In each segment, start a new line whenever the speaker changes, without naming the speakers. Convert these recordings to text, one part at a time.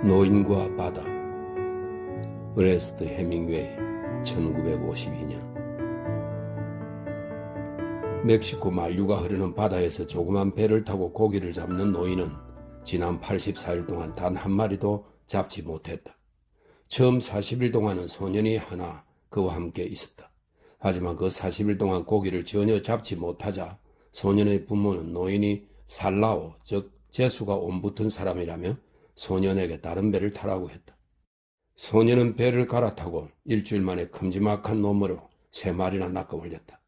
노인과 바다. 어레스트 해밍웨이 1952년. 멕시코 만류가 흐르는 바다에서 조그만 배를 타고 고기를 잡는 노인은 지난 84일 동안 단 한 마리도 잡지 못했다. 처음 40일 동안은 소년이 하나 그와 함께 있었다. 하지만 그 40일 동안 고기를 전혀 잡지 못하자 소년의 부모는 노인이 살라오, 즉 재수가 옴붙은 사람이라며 소년에게 다른 배를 타라고 했다. 소년은 배를 갈아타고 일주일 만에 큼지막한 놈으로 3마리나 낚아올렸다.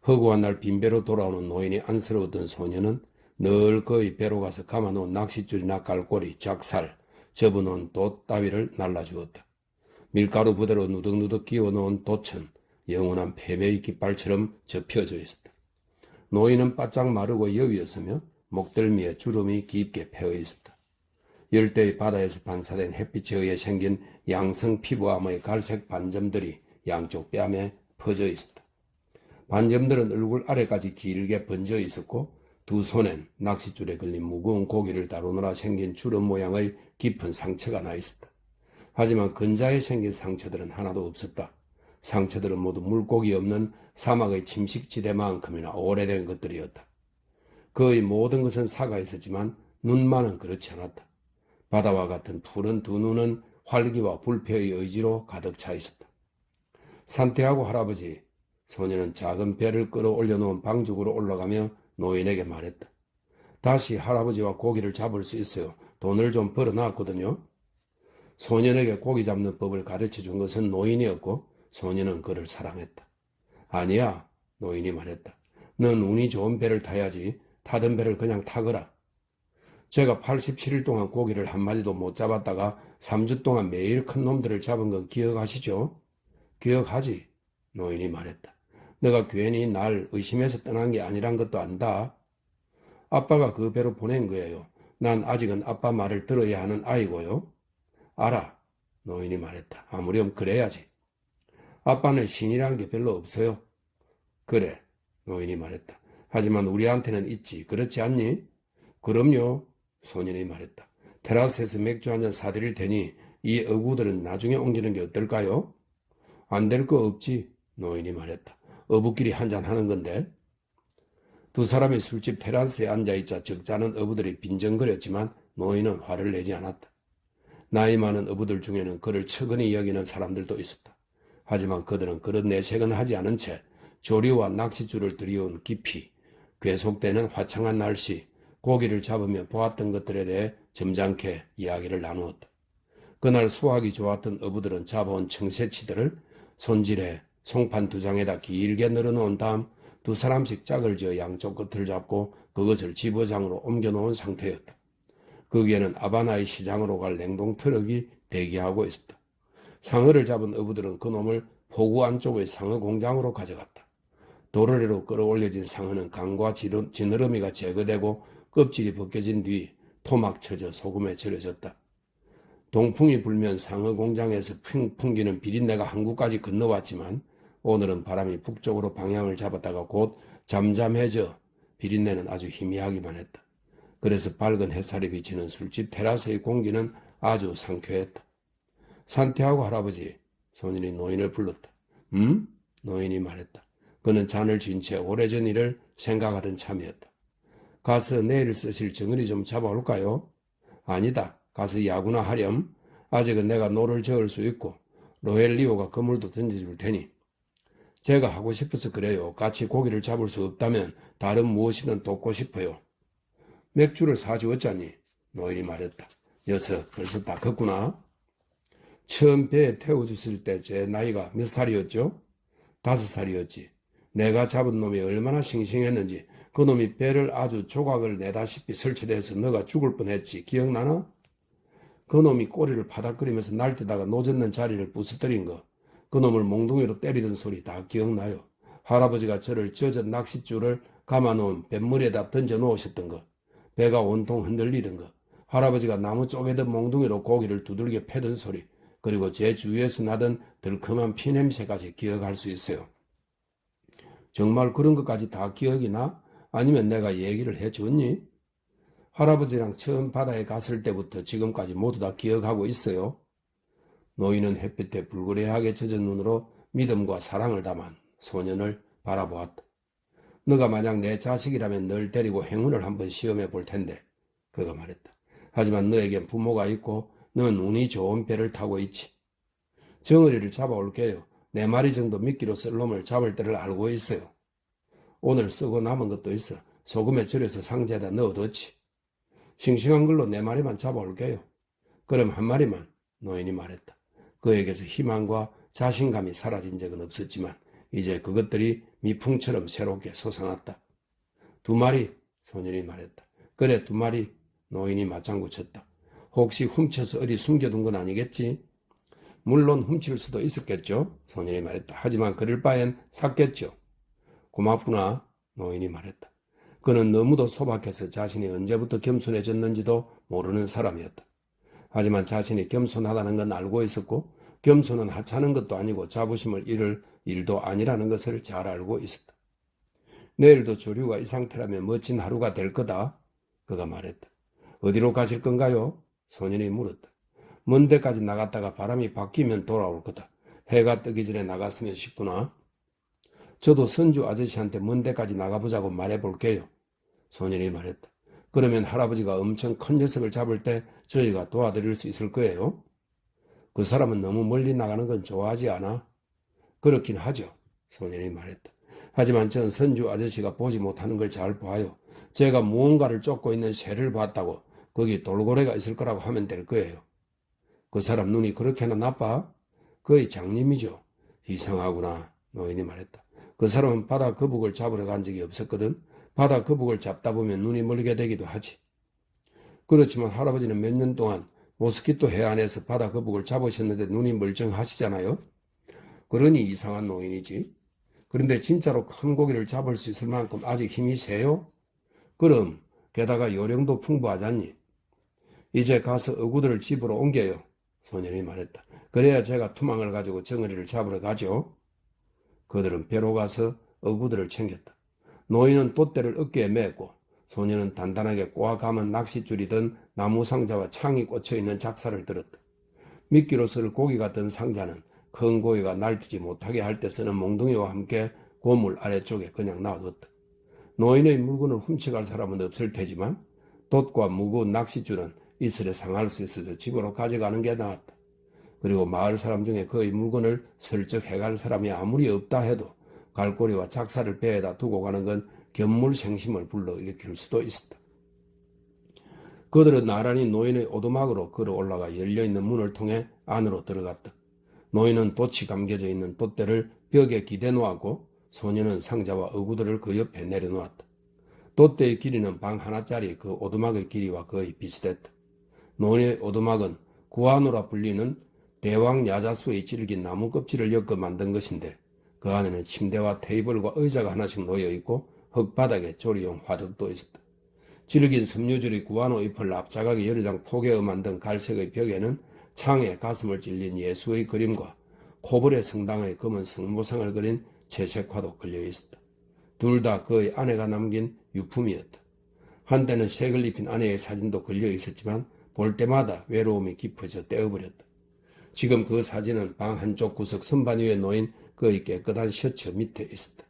허구한 날 빈배로 돌아오는 노인이 안쓰러웠던 소년은 늘 그의 배로 가서 감아놓은 낚싯줄이나 깔꼬리, 작살, 접어놓은 돛 따위를 날라주었다. 밀가루 부대로 누덕누덕 끼워놓은 돛은 영원한 패배의 깃발처럼 접혀져 있었다. 노인은 바짝 마르고 여위었으며 목덜미에 주름이 깊게 패어 있었다. 열대의 바다에서 반사된 햇빛에 의해 생긴 양성 피부암의 갈색 반점들이 양쪽 뺨에 퍼져 있었다. 반점들은 얼굴 아래까지 길게 번져 있었고 두 손엔 낚싯줄에 걸린 무거운 고기를 다루느라 생긴 주름 모양의 깊은 상처가 나 있었다. 하지만 근자에 생긴 상처들은 하나도 없었다. 상처들은 모두 물고기 없는 사막의 침식지대만큼이나 오래된 것들이었다. 그의 모든 것은 사가 있었지만 눈만은 그렇지 않았다. 바다와 같은 푸른 두 눈은 활기와 불패의 의지로 가득 차 있었다. 산티아고 할아버지, 소년은 작은 배를 끌어올려 놓은 방죽으로 올라가며 노인에게 말했다. 다시 할아버지와 고기를 잡을 수 있어요. 돈을 좀 벌어놨거든요. 소년에게 고기 잡는 법을 가르쳐 준 것은 노인이었고 소년은 그를 사랑했다. 아니야, 노인이 말했다. 넌 운이 좋은 배를 타야지. 타던 배를 그냥 타거라. 제가 87일 동안 고기를 한 마리도 못 잡았다가 3주 동안 매일 큰 놈들을 잡은 건 기억하시죠? 기억하지? 노인이 말했다. 내가 괜히 날 의심해서 떠난 게 아니란 것도 안다. 아빠가 그 배로 보낸 거예요. 난 아직은 아빠 말을 들어야 하는 아이고요. 알아. 노인이 말했다. 아무렴 그래야지. 아빠는 신이란 게 별로 없어요. 그래. 노인이 말했다. 하지만 우리한테는 있지. 그렇지 않니? 그럼요. 소년이 말했다. 테라스에서 맥주 한잔 사드릴 테니 이 어구들은 나중에 옮기는 게 어떨까요? 안 될 거 없지. 노인이 말했다. 어부끼리 한잔 하는 건데. 두 사람이 술집 테라스에 앉아있자 적잖은 어부들이 빈정거렸지만 노인은 화를 내지 않았다. 나이 많은 어부들 중에는 그를 측은히 여기는 사람들도 있었다. 하지만 그들은 그런 내색은 하지 않은 채 조리와 낚싯줄을 들이온 깊이, 괴속되는 화창한 날씨, 고기를 잡으며 보았던 것들에 대해 점잖게 이야기를 나누었다. 그날 수확이 좋았던 어부들은 잡아온 청새치들을 손질해 송판 2장에다 길게 늘어놓은 다음 두 사람씩 짝을 지어 양쪽 끝을 잡고 그것을 집어장으로 옮겨놓은 상태였다. 거기에는 아바나의 시장으로 갈 냉동 트럭이 대기하고 있었다. 상어를 잡은 어부들은 그놈을 포구 안쪽의 상어 공장으로 가져갔다. 도르래로 끌어올려진 상어는 간과 지느러미가 제거되고 껍질이 벗겨진 뒤 토막 쳐져 소금에 절여졌다. 동풍이 불면 상어 공장에서 풍기는 비린내가 한국까지 건너왔지만 오늘은 바람이 북쪽으로 방향을 잡았다가 곧 잠잠해져 비린내는 아주 희미하기만 했다. 그래서 밝은 햇살이 비치는 술집 테라스의 공기는 아주 상쾌했다. 산티아고 할아버지, 소년이 노인을 불렀다. 노인이 말했다. 그는 잔을 쥔 채 오래전 일을 생각하던 참이었다. 가서 내일 쓰실 정은이 좀 잡아올까요? 아니다. 가서 야구나 하렴. 아직은 내가 노를 저을 수 있고 로엘리오가 그물도 던져줄 테니. 제가 하고 싶어서 그래요. 같이 고기를 잡을 수 없다면 다른 무엇이든 돕고 싶어요. 맥주를 사주었자니? 노인이 말했다. 녀석 벌써 다 컸구나. 처음 배에 태워줬을 때 제 나이가 몇 살이었죠? 5살이었지. 내가 잡은 놈이 얼마나 싱싱했는지 그 놈이 배를 아주 조각을 내다시피 설치돼서 너가 죽을 뻔했지. 기억나나? 그 놈이 꼬리를 파닥거리면서 날뛰다가 노젓는 자리를 부서뜨린 거. 그 놈을 몽둥이로 때리던 소리 다 기억나요. 할아버지가 저를 젖은 낚싯줄을 감아놓은 뱃물에다 던져 놓으셨던 거. 배가 온통 흔들리던 거. 할아버지가 나무 쪼개던 몽둥이로 고기를 두들겨 패던 소리. 그리고 제 주위에서 나던 덜큼한 피냄새까지 기억할 수 있어요. 정말 그런 것까지 다 기억이 나? 아니면 내가 얘기를 해줬니? 할아버지랑 처음 바다에 갔을 때부터 지금까지 모두 다 기억하고 있어요. 노인은 햇빛에 불그레하게 젖은 눈으로 믿음과 사랑을 담아 소년을 바라보았다. 너가 만약 내 자식이라면 널 데리고 행운을 한번 시험해 볼 텐데, 그가 말했다. 하지만 너에겐 부모가 있고 넌 운이 좋은 배를 타고 있지. 정어리를 잡아올게요. 4마리 정도 미끼로 쓸 놈을 잡을 때를 알고 있어요. 오늘 쓰고 남은 것도 있어. 소금에 절여서 상자에다 넣어뒀지. 싱싱한 걸로 4마리만 잡아올게요. 그럼 1마리만, 노인이 말했다. 그에게서 희망과 자신감이 사라진 적은 없었지만 이제 그것들이 미풍처럼 새롭게 솟아났다. 2마리, 소년이 말했다. 그래, 2마리, 노인이 맞장구 쳤다. 혹시 훔쳐서 어디 숨겨둔 건 아니겠지? 물론 훔칠 수도 있었겠죠, 소년이 말했다. 하지만 그럴 바엔 샀겠죠. 고맙구나, 노인이 말했다. 그는 너무도 소박해서 자신이 언제부터 겸손해졌는지도 모르는 사람이었다. 하지만 자신이 겸손하다는 건 알고 있었고 겸손은 하찮은 것도 아니고 자부심을 잃을 일도 아니라는 것을 잘 알고 있었다. 내일도 조류가 이 상태라면 멋진 하루가 될 거다, 그가 말했다. 어디로 가실 건가요? 소년이 물었다. 먼 데까지 나갔다가 바람이 바뀌면 돌아올 거다. 해가 뜨기 전에 나갔으면 싶구나. 저도 선주 아저씨한테 먼 데까지 나가보자고 말해볼게요, 소년이 말했다. 그러면 할아버지가 엄청 큰 녀석을 잡을 때 저희가 도와드릴 수 있을 거예요. 그 사람은 너무 멀리 나가는 건 좋아하지 않아? 그렇긴 하죠, 소년이 말했다. 하지만 전 선주 아저씨가 보지 못하는 걸 잘 봐요. 제가 무언가를 쫓고 있는 새를 봤다고 거기 돌고래가 있을 거라고 하면 될 거예요. 그 사람 눈이 그렇게나 나빠? 거의 장님이죠. 이상하구나, 노인이 말했다. 그 사람은 바다 거북을 잡으러 간 적이 없었거든. 바다 거북을 잡다 보면 눈이 멀게 되기도 하지. 그렇지만 할아버지는 몇 년 동안 모스키토 해안에서 바다 거북을 잡으셨는데 눈이 멀쩡하시잖아요. 그러니 이상한 노인이지. 그런데 진짜로 큰 고기를 잡을 수 있을 만큼 아직 힘이 세요? 그럼 게다가 요령도 풍부하잖니. 이제 가서 어구들을 집으로 옮겨요, 소년이 말했다. 그래야 제가 투망을 가지고 정어리를 잡으러 가죠. 그들은 배로 가서 어구들을 챙겼다. 노인은 돛대를 어깨에 메고 소년은 단단하게 꼬아 감은 낚싯줄이 든 나무 상자와 창이 꽂혀있는 작사를 들었다. 미끼로 쓸 고기 같은 상자는 큰 고기가 날뛰지 못하게 할 때 쓰는 몽둥이와 함께 고물 아래쪽에 그냥 놔뒀다. 노인의 물건을 훔쳐갈 사람은 없을 테지만 돛과 무거운 낚싯줄은 이슬에 상할 수 있어서 집으로 가져가는 게 나았다. 그리고 마을 사람 중에 그의 물건을 슬쩍 해갈 사람이 아무리 없다 해도 갈고리와 작사를 배에다 두고 가는 건 견물생심을 불러일으킬 수도 있었다. 그들은 나란히 노인의 오두막으로 걸어 올라가 열려있는 문을 통해 안으로 들어갔다. 노인은 돛이 감겨져 있는 돛대를 벽에 기대 놓았고 소년은 상자와 어구들을 그 옆에 내려놓았다. 돛대의 길이는 방 하나짜리 그 오두막의 길이와 거의 비슷했다. 노인의 오두막은 구아노라 불리는 대왕 야자수의 질긴 나무 껍질을 엮어 만든 것인데 그 안에는 침대와 테이블과 의자가 하나씩 놓여있고 흙바닥에 조리용 화덕도 있었다. 질긴 섬유줄이 구아노 잎을 납작하게 여러 장 포개어 만든 갈색의 벽에는 창에 가슴을 찔린 예수의 그림과 코블의 성당의 검은 성모상을 그린 채색화도 걸려있었다. 둘 다 그의 아내가 남긴 유품이었다. 한때는 색을 입힌 아내의 사진도 걸려있었지만 볼 때마다 외로움이 깊어져 떼어버렸다. 지금 그 사진은 방 한쪽 구석 선반 위에 놓인 그의 깨끗한 셔츠 밑에 있었다.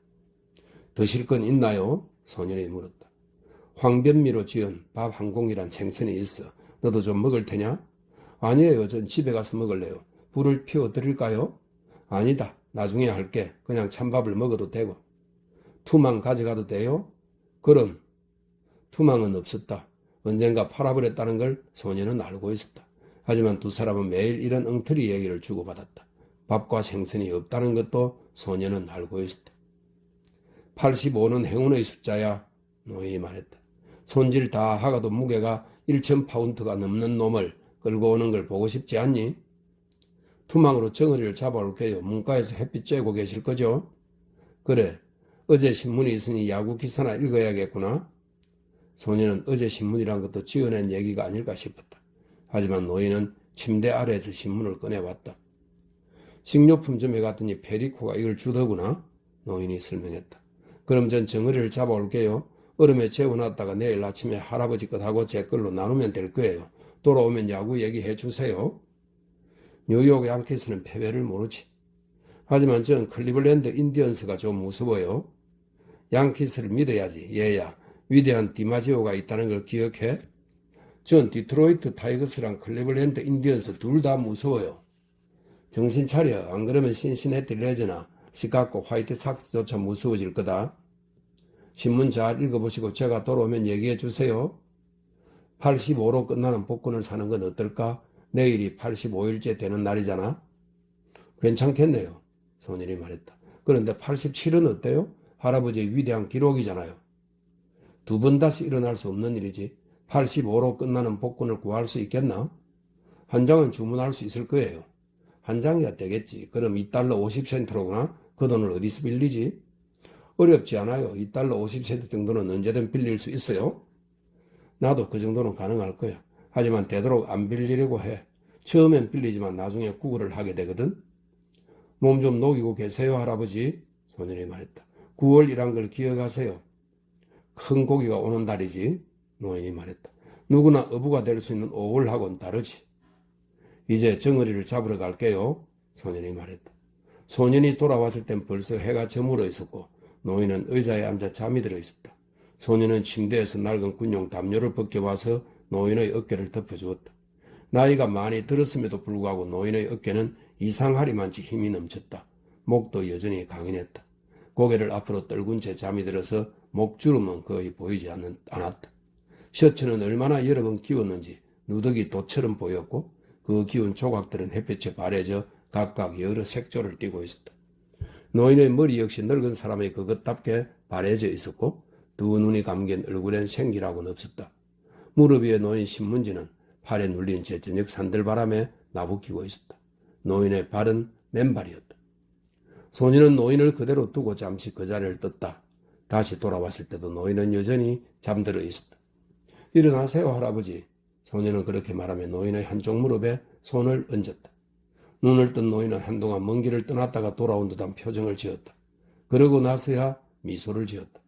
드실 건 있나요? 소년이 물었다. 황변미로 지은 밥 한 공기란 생선이 있어. 너도 좀 먹을 테냐? 아니에요. 전 집에 가서 먹을래요. 불을 피워드릴까요? 아니다. 나중에 할게. 그냥 찬밥을 먹어도 되고. 투망 가져가도 돼요? 그럼. 투망은 없었다. 언젠가 팔아버렸다는 걸 소년은 알고 있었다. 하지만 두 사람은 매일 이런 엉터리 얘기를 주고받았다. 밥과 생선이 없다는 것도 소년은 알고 있었다. 85는 행운의 숫자야, 노인이 말했다. 손질 다 하고도 무게가 1,000파운드가 넘는 놈을 끌고 오는 걸 보고 싶지 않니? 투망으로 정어리를 잡아올게요. 문가에서 햇빛 쬐고 계실 거죠? 그래, 어제 신문이 있으니 야구 기사나 읽어야겠구나. 소년은 어제 신문이란 것도 지어낸 얘기가 아닐까 싶었다. 하지만 노인은 침대 아래에서 신문을 꺼내왔다. 식료품점에 갔더니 페리코가 이걸 주더구나. 노인이 설명했다. 그럼 전 정어리를 잡아올게요. 얼음에 재워놨다가 내일 아침에 할아버지 것하고 제 걸로 나누면 될 거예요. 돌아오면 야구 얘기해 주세요. 뉴욕 양키스는 패배를 모르지. 하지만 전 클리블랜드 인디언스가 좀 무서워요. 양키스를 믿어야지. 얘야, 위대한 디마지오가 있다는 걸 기억해? 전 디트로이트 타이거스랑 클리블랜드 인디언스 둘 다 무서워요. 정신 차려. 안 그러면 신시내티 레즈나 시카고 화이트삭스조차 무서워질 거다. 신문 잘 읽어보시고 제가 돌아오면 얘기해 주세요. 85로 끝나는 복권을 사는 건 어떨까? 내일이 85일째 되는 날이잖아. 괜찮겠네요. 소년이 말했다. 그런데 87은 어때요? 할아버지의 위대한 기록이잖아요. 두 번 다시 일어날 수 없는 일이지. 85로 끝나는 복권을 구할 수 있겠나? 한 장은 주문할 수 있을 거예요. 한 장이야 되겠지. 그럼 $2 50센트로구나? 그 돈을 어디서 빌리지? 어렵지 않아요. $2 50센트 정도는 언제든 빌릴 수 있어요. 나도 그 정도는 가능할 거야. 하지만 되도록 안 빌리려고 해. 처음엔 빌리지만 나중에 구걸을 하게 되거든. 몸 좀 녹이고 계세요, 할아버지. 소년이 말했다. 9월이란 걸 기억하세요. 큰 고기가 오는 달이지. 노인이 말했다. 누구나 어부가 될 수 있는 5월하고는 다르지. 이제 정어리를 잡으러 갈게요. 소년이 말했다. 소년이 돌아왔을 땐 벌써 해가 저물어 있었고 노인은 의자에 앉아 잠이 들어 있었다. 소년은 침대에서 낡은 군용 담요를 벗겨와서 노인의 어깨를 덮어주었다. 나이가 많이 들었음에도 불구하고 노인의 어깨는 이상하리만치 힘이 넘쳤다. 목도 여전히 강인했다. 고개를 앞으로 떨군 채 잠이 들어서 목주름은 거의 보이지 않았다. 셔츠는 얼마나 여러 번 끼웠는지 누더기 돛처럼 보였고 그 기운 조각들은 햇볕에 바래져 각각 여러 색조를 띠고 있었다. 노인의 머리 역시 늙은 사람의 그것답게 바래져 있었고 두 눈이 감긴 얼굴엔 생기라고는 없었다. 무릎 위에 놓인 신문지는 팔에 눌린 채 저녁 산들바람에 나부끼고 있었다. 노인의 발은 맨발이었다. 소년은 노인을 그대로 두고 잠시 그 자리를 떴다. 다시 돌아왔을 때도 노인은 여전히 잠들어 있었다. 일어나세요, 할아버지. 소년은 그렇게 말하며 노인의 한쪽 무릎에 손을 얹었다. 눈을 뜬 노인은 한동안 먼 길을 떠났다가 돌아온 듯한 표정을 지었다. 그러고 나서야 미소를 지었다.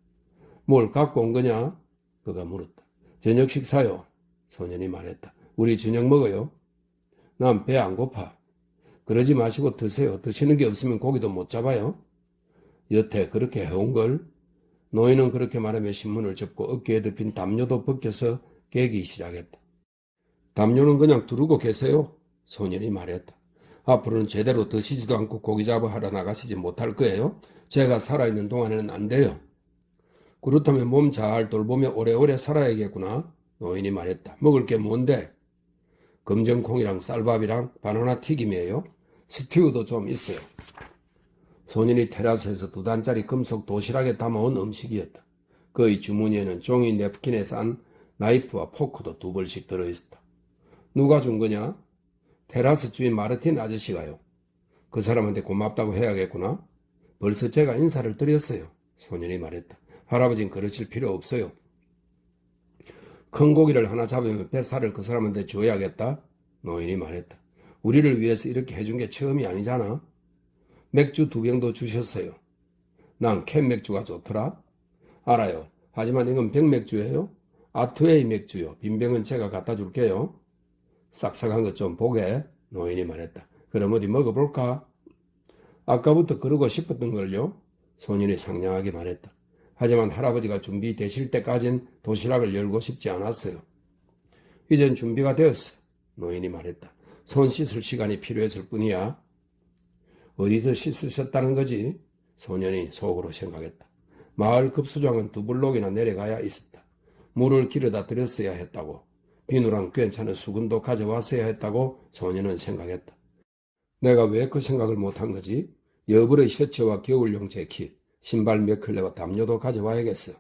뭘 갖고 온 거냐? 그가 물었다. 저녁 식사요. 소년이 말했다. 우리 저녁 먹어요. 난 배 안 고파. 그러지 마시고 드세요. 드시는 게 없으면 고기도 못 잡아요. 여태 그렇게 해온 걸. 노인은 그렇게 말하며 신문을 접고 어깨에 덮인 담요도 벗겨서 깨기 시작했다. 담요는 그냥 두르고 계세요. 소년이 말했다. 앞으로는 제대로 드시지도 않고 고기 잡아 하러 나가시지 못할 거예요. 제가 살아있는 동안에는 안 돼요. 그렇다면 몸 잘 돌보며 오래오래 살아야겠구나. 노인이 말했다. 먹을 게 뭔데? 검정콩이랑 쌀밥이랑 바나나 튀김이에요. 스튜도 좀 있어요. 소년이 테라스에서 2단짜리 금속 도시락에 담아온 음식이었다. 그의 주머니에는 종이 냅킨에 싼 나이프와 포크도 2벌씩 들어있었다. 누가 준 거냐? 테라스 주인 마르틴 아저씨가요. 그 사람한테 고맙다고 해야겠구나. 벌써 제가 인사를 드렸어요. 소년이 말했다. 할아버지는 그러실 필요 없어요. 큰 고기를 하나 잡으면 뱃살을 그 사람한테 줘야겠다. 노인이 말했다. 우리를 위해서 이렇게 해준 게 처음이 아니잖아. 맥주 2병도 주셨어요. 난 캔 맥주가 좋더라. 알아요. 하지만 이건 병맥주예요. 아트웨이 맥주요. 빈병은 제가 갖다 줄게요. 싹싹한 것 좀 보게. 노인이 말했다. 그럼 어디 먹어볼까? 아까부터 그러고 싶었던 걸요. 소년이 상냥하게 말했다. 하지만 할아버지가 준비되실 때까진 도시락을 열고 싶지 않았어요. 이젠 준비가 되었어. 노인이 말했다. 손 씻을 시간이 필요했을 뿐이야. 어디서 씻으셨다는 거지? 소년이 속으로 생각했다. 마을 급수장은 2블록이나 내려가야 있었다. 물을 길어다 드렸어야 했다고. 비누랑 괜찮은 수건도 가져왔어야 했다고 소년은 생각했다. 내가 왜 그 생각을 못한 거지? 여벌의 셔츠와 겨울용 재킷, 신발 몇 켤레와 담요도 가져와야겠어.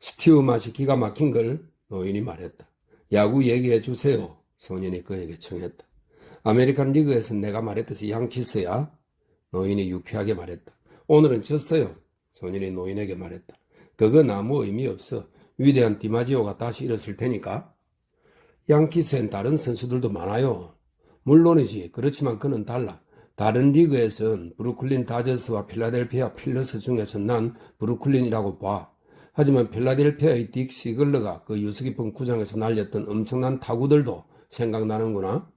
스티우 맛이 기가 막힌 걸. 노인이 말했다. 야구 얘기해 주세요. 소년이 그에게 청했다. 아메리칸 리그에서 내가 말했듯이 양키스야. 노인이 유쾌하게 말했다. 오늘은 졌어요. 소년이 노인에게 말했다. 그건 아무 의미 없어. 위대한 디마지오가 다시 일었을 테니까. 양키스엔 다른 선수들도 많아요. 물론이지. 그렇지만 그는 달라. 다른 리그에선 브루클린 다저스와 필라델피아 필러스 중에서 난 브루클린이라고 봐. 하지만 필라델피아의 딕 시글러가 그 유서 깊은 구장에서 날렸던 엄청난 타구들도 생각나는구나.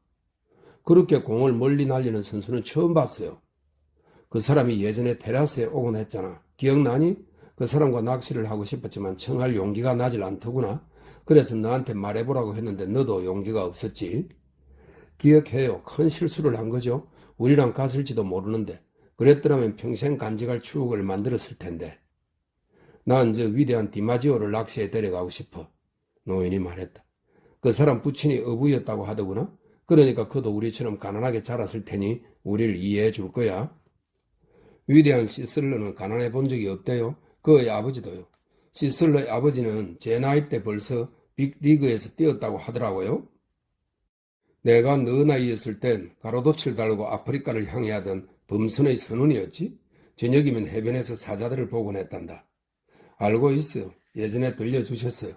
그렇게 공을 멀리 날리는 선수는 처음 봤어요. 그 사람이 예전에 테라스에 오곤 했잖아. 기억나니? 그 사람과 낚시를 하고 싶었지만 청할 용기가 나질 않더구나. 그래서 너한테 말해보라고 했는데 너도 용기가 없었지. 기억해요. 큰 실수를 한 거죠. 우리랑 갔을지도 모르는데 그랬더라면 평생 간직할 추억을 만들었을 텐데. 난 저 위대한 디마지오를 낚시에 데려가고 싶어. 노인이 말했다. 그 사람 부친이 어부였다고 하더구나. 그러니까 그도 우리처럼 가난하게 자랐을 테니 우리를 이해해 줄 거야. 위대한 시슬러는 가난해 본 적이 없대요. 그의 아버지도요. 시슬러의 아버지는 제 나이 때 벌써 빅리그에서 뛰었다고 하더라고요. 내가 너 나이였을 땐 가로도치를 달고 아프리카를 향해 하던 범선의 선원이었지. 저녁이면 해변에서 사자들을 보곤 했단다. 알고 있어요. 예전에 들려주셨어요.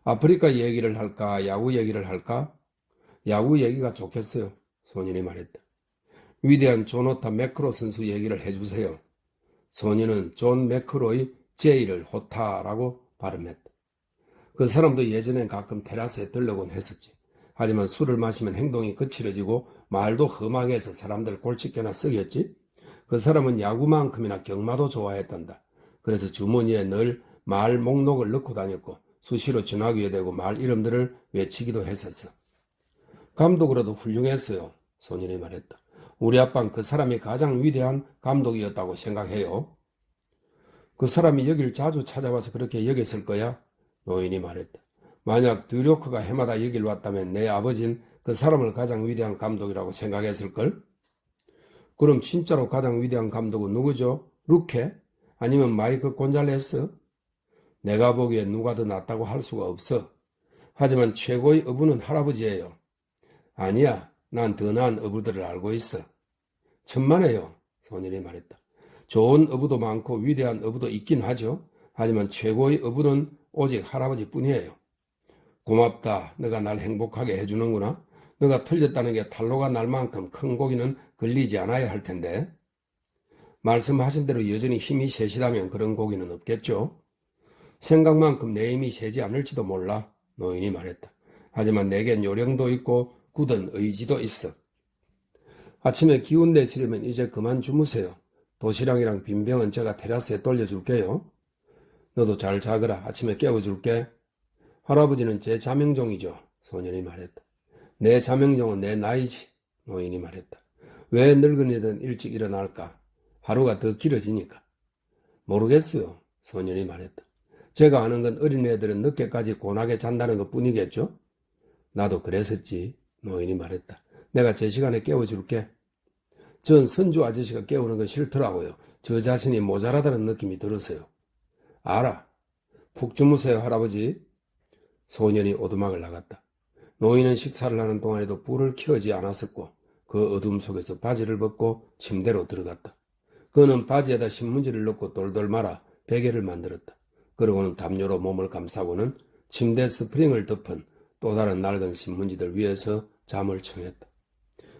아프리카 얘기를 할까, 야구 얘기를 할까? 야구 얘기가 좋겠어요. 소년이 말했다. 위대한 조나탄 매크로 선수 얘기를 해주세요. 소년은 존 매크로의 제이를 호타라고 발음했다. 그 사람도 예전엔 가끔 테라스에 들르곤 했었지. 하지만 술을 마시면 행동이 거칠어지고 말도 험하게 해서 사람들 골칫게나 썩였지. 그 사람은 야구만큼이나 경마도 좋아했단다. 그래서 주머니에 늘 말 목록을 넣고 다녔고 수시로 전화기에 대고 말 이름들을 외치기도 했었어. 감독으로도 훌륭했어요. 소년이 말했다. 우리 아빠는 그 사람이 가장 위대한 감독이었다고 생각해요. 그 사람이 여길 자주 찾아와서 그렇게 여겼을 거야. 노인이 말했다. 만약 드류크가 해마다 여길 왔다면 내 아버진 그 사람을 가장 위대한 감독이라고 생각했을걸? 그럼 진짜로 가장 위대한 감독은 누구죠? 루케? 아니면 마이크 곤잘레스? 내가 보기엔 누가 더 낫다고 할 수가 없어. 하지만 최고의 어부는 할아버지예요. 아니야, 난 더 나은 어부들을 알고 있어. 천만에요, 소년이 말했다. 좋은 어부도 많고 위대한 어부도 있긴 하죠. 하지만 최고의 어부는 오직 할아버지뿐이에요. 고맙다. 너가 날 행복하게 해주는구나. 너가 틀렸다는 게 탈로가 날 만큼 큰 고기는 걸리지 않아야 할 텐데. 말씀하신 대로 여전히 힘이 세시다면 그런 고기는 없겠죠. 생각만큼 내 힘이 세지 않을지도 몰라. 노인이 말했다. 하지만 내겐 요령도 있고 굳은 의지도 있어. 아침에 기운 내시려면 이제 그만 주무세요. 도시락이랑 빈병은 제가 테라스에 돌려줄게요. 너도 잘 자거라. 아침에 깨워줄게. 할아버지는 제 자명종이죠. 소년이 말했다. 내 자명종은 내 나이지. 노인이 말했다. 왜 늙은이든 일찍 일어날까? 하루가 더 길어지니까. 모르겠어요. 소년이 말했다. 제가 아는 건 어린애들은 늦게까지 곤하게 잔다는 것 뿐이겠죠? 나도 그랬었지. 노인이 말했다. 내가 제 시간에 깨워줄게. 전 선주 아저씨가 깨우는 건 싫더라고요. 저 자신이 모자라다는 느낌이 들었어요. 알아. 푹 주무세요, 할아버지. 소년이 오두막을 나갔다. 노인은 식사를 하는 동안에도 불을 켜지 않았었고 그 어둠 속에서 바지를 벗고 침대로 들어갔다. 그는 바지에다 신문지를 넣고 돌돌 말아 베개를 만들었다. 그러고는 담요로 몸을 감싸고는 침대 스프링을 덮은 또 다른 낡은 신문지들 위에서 잠을 청했다.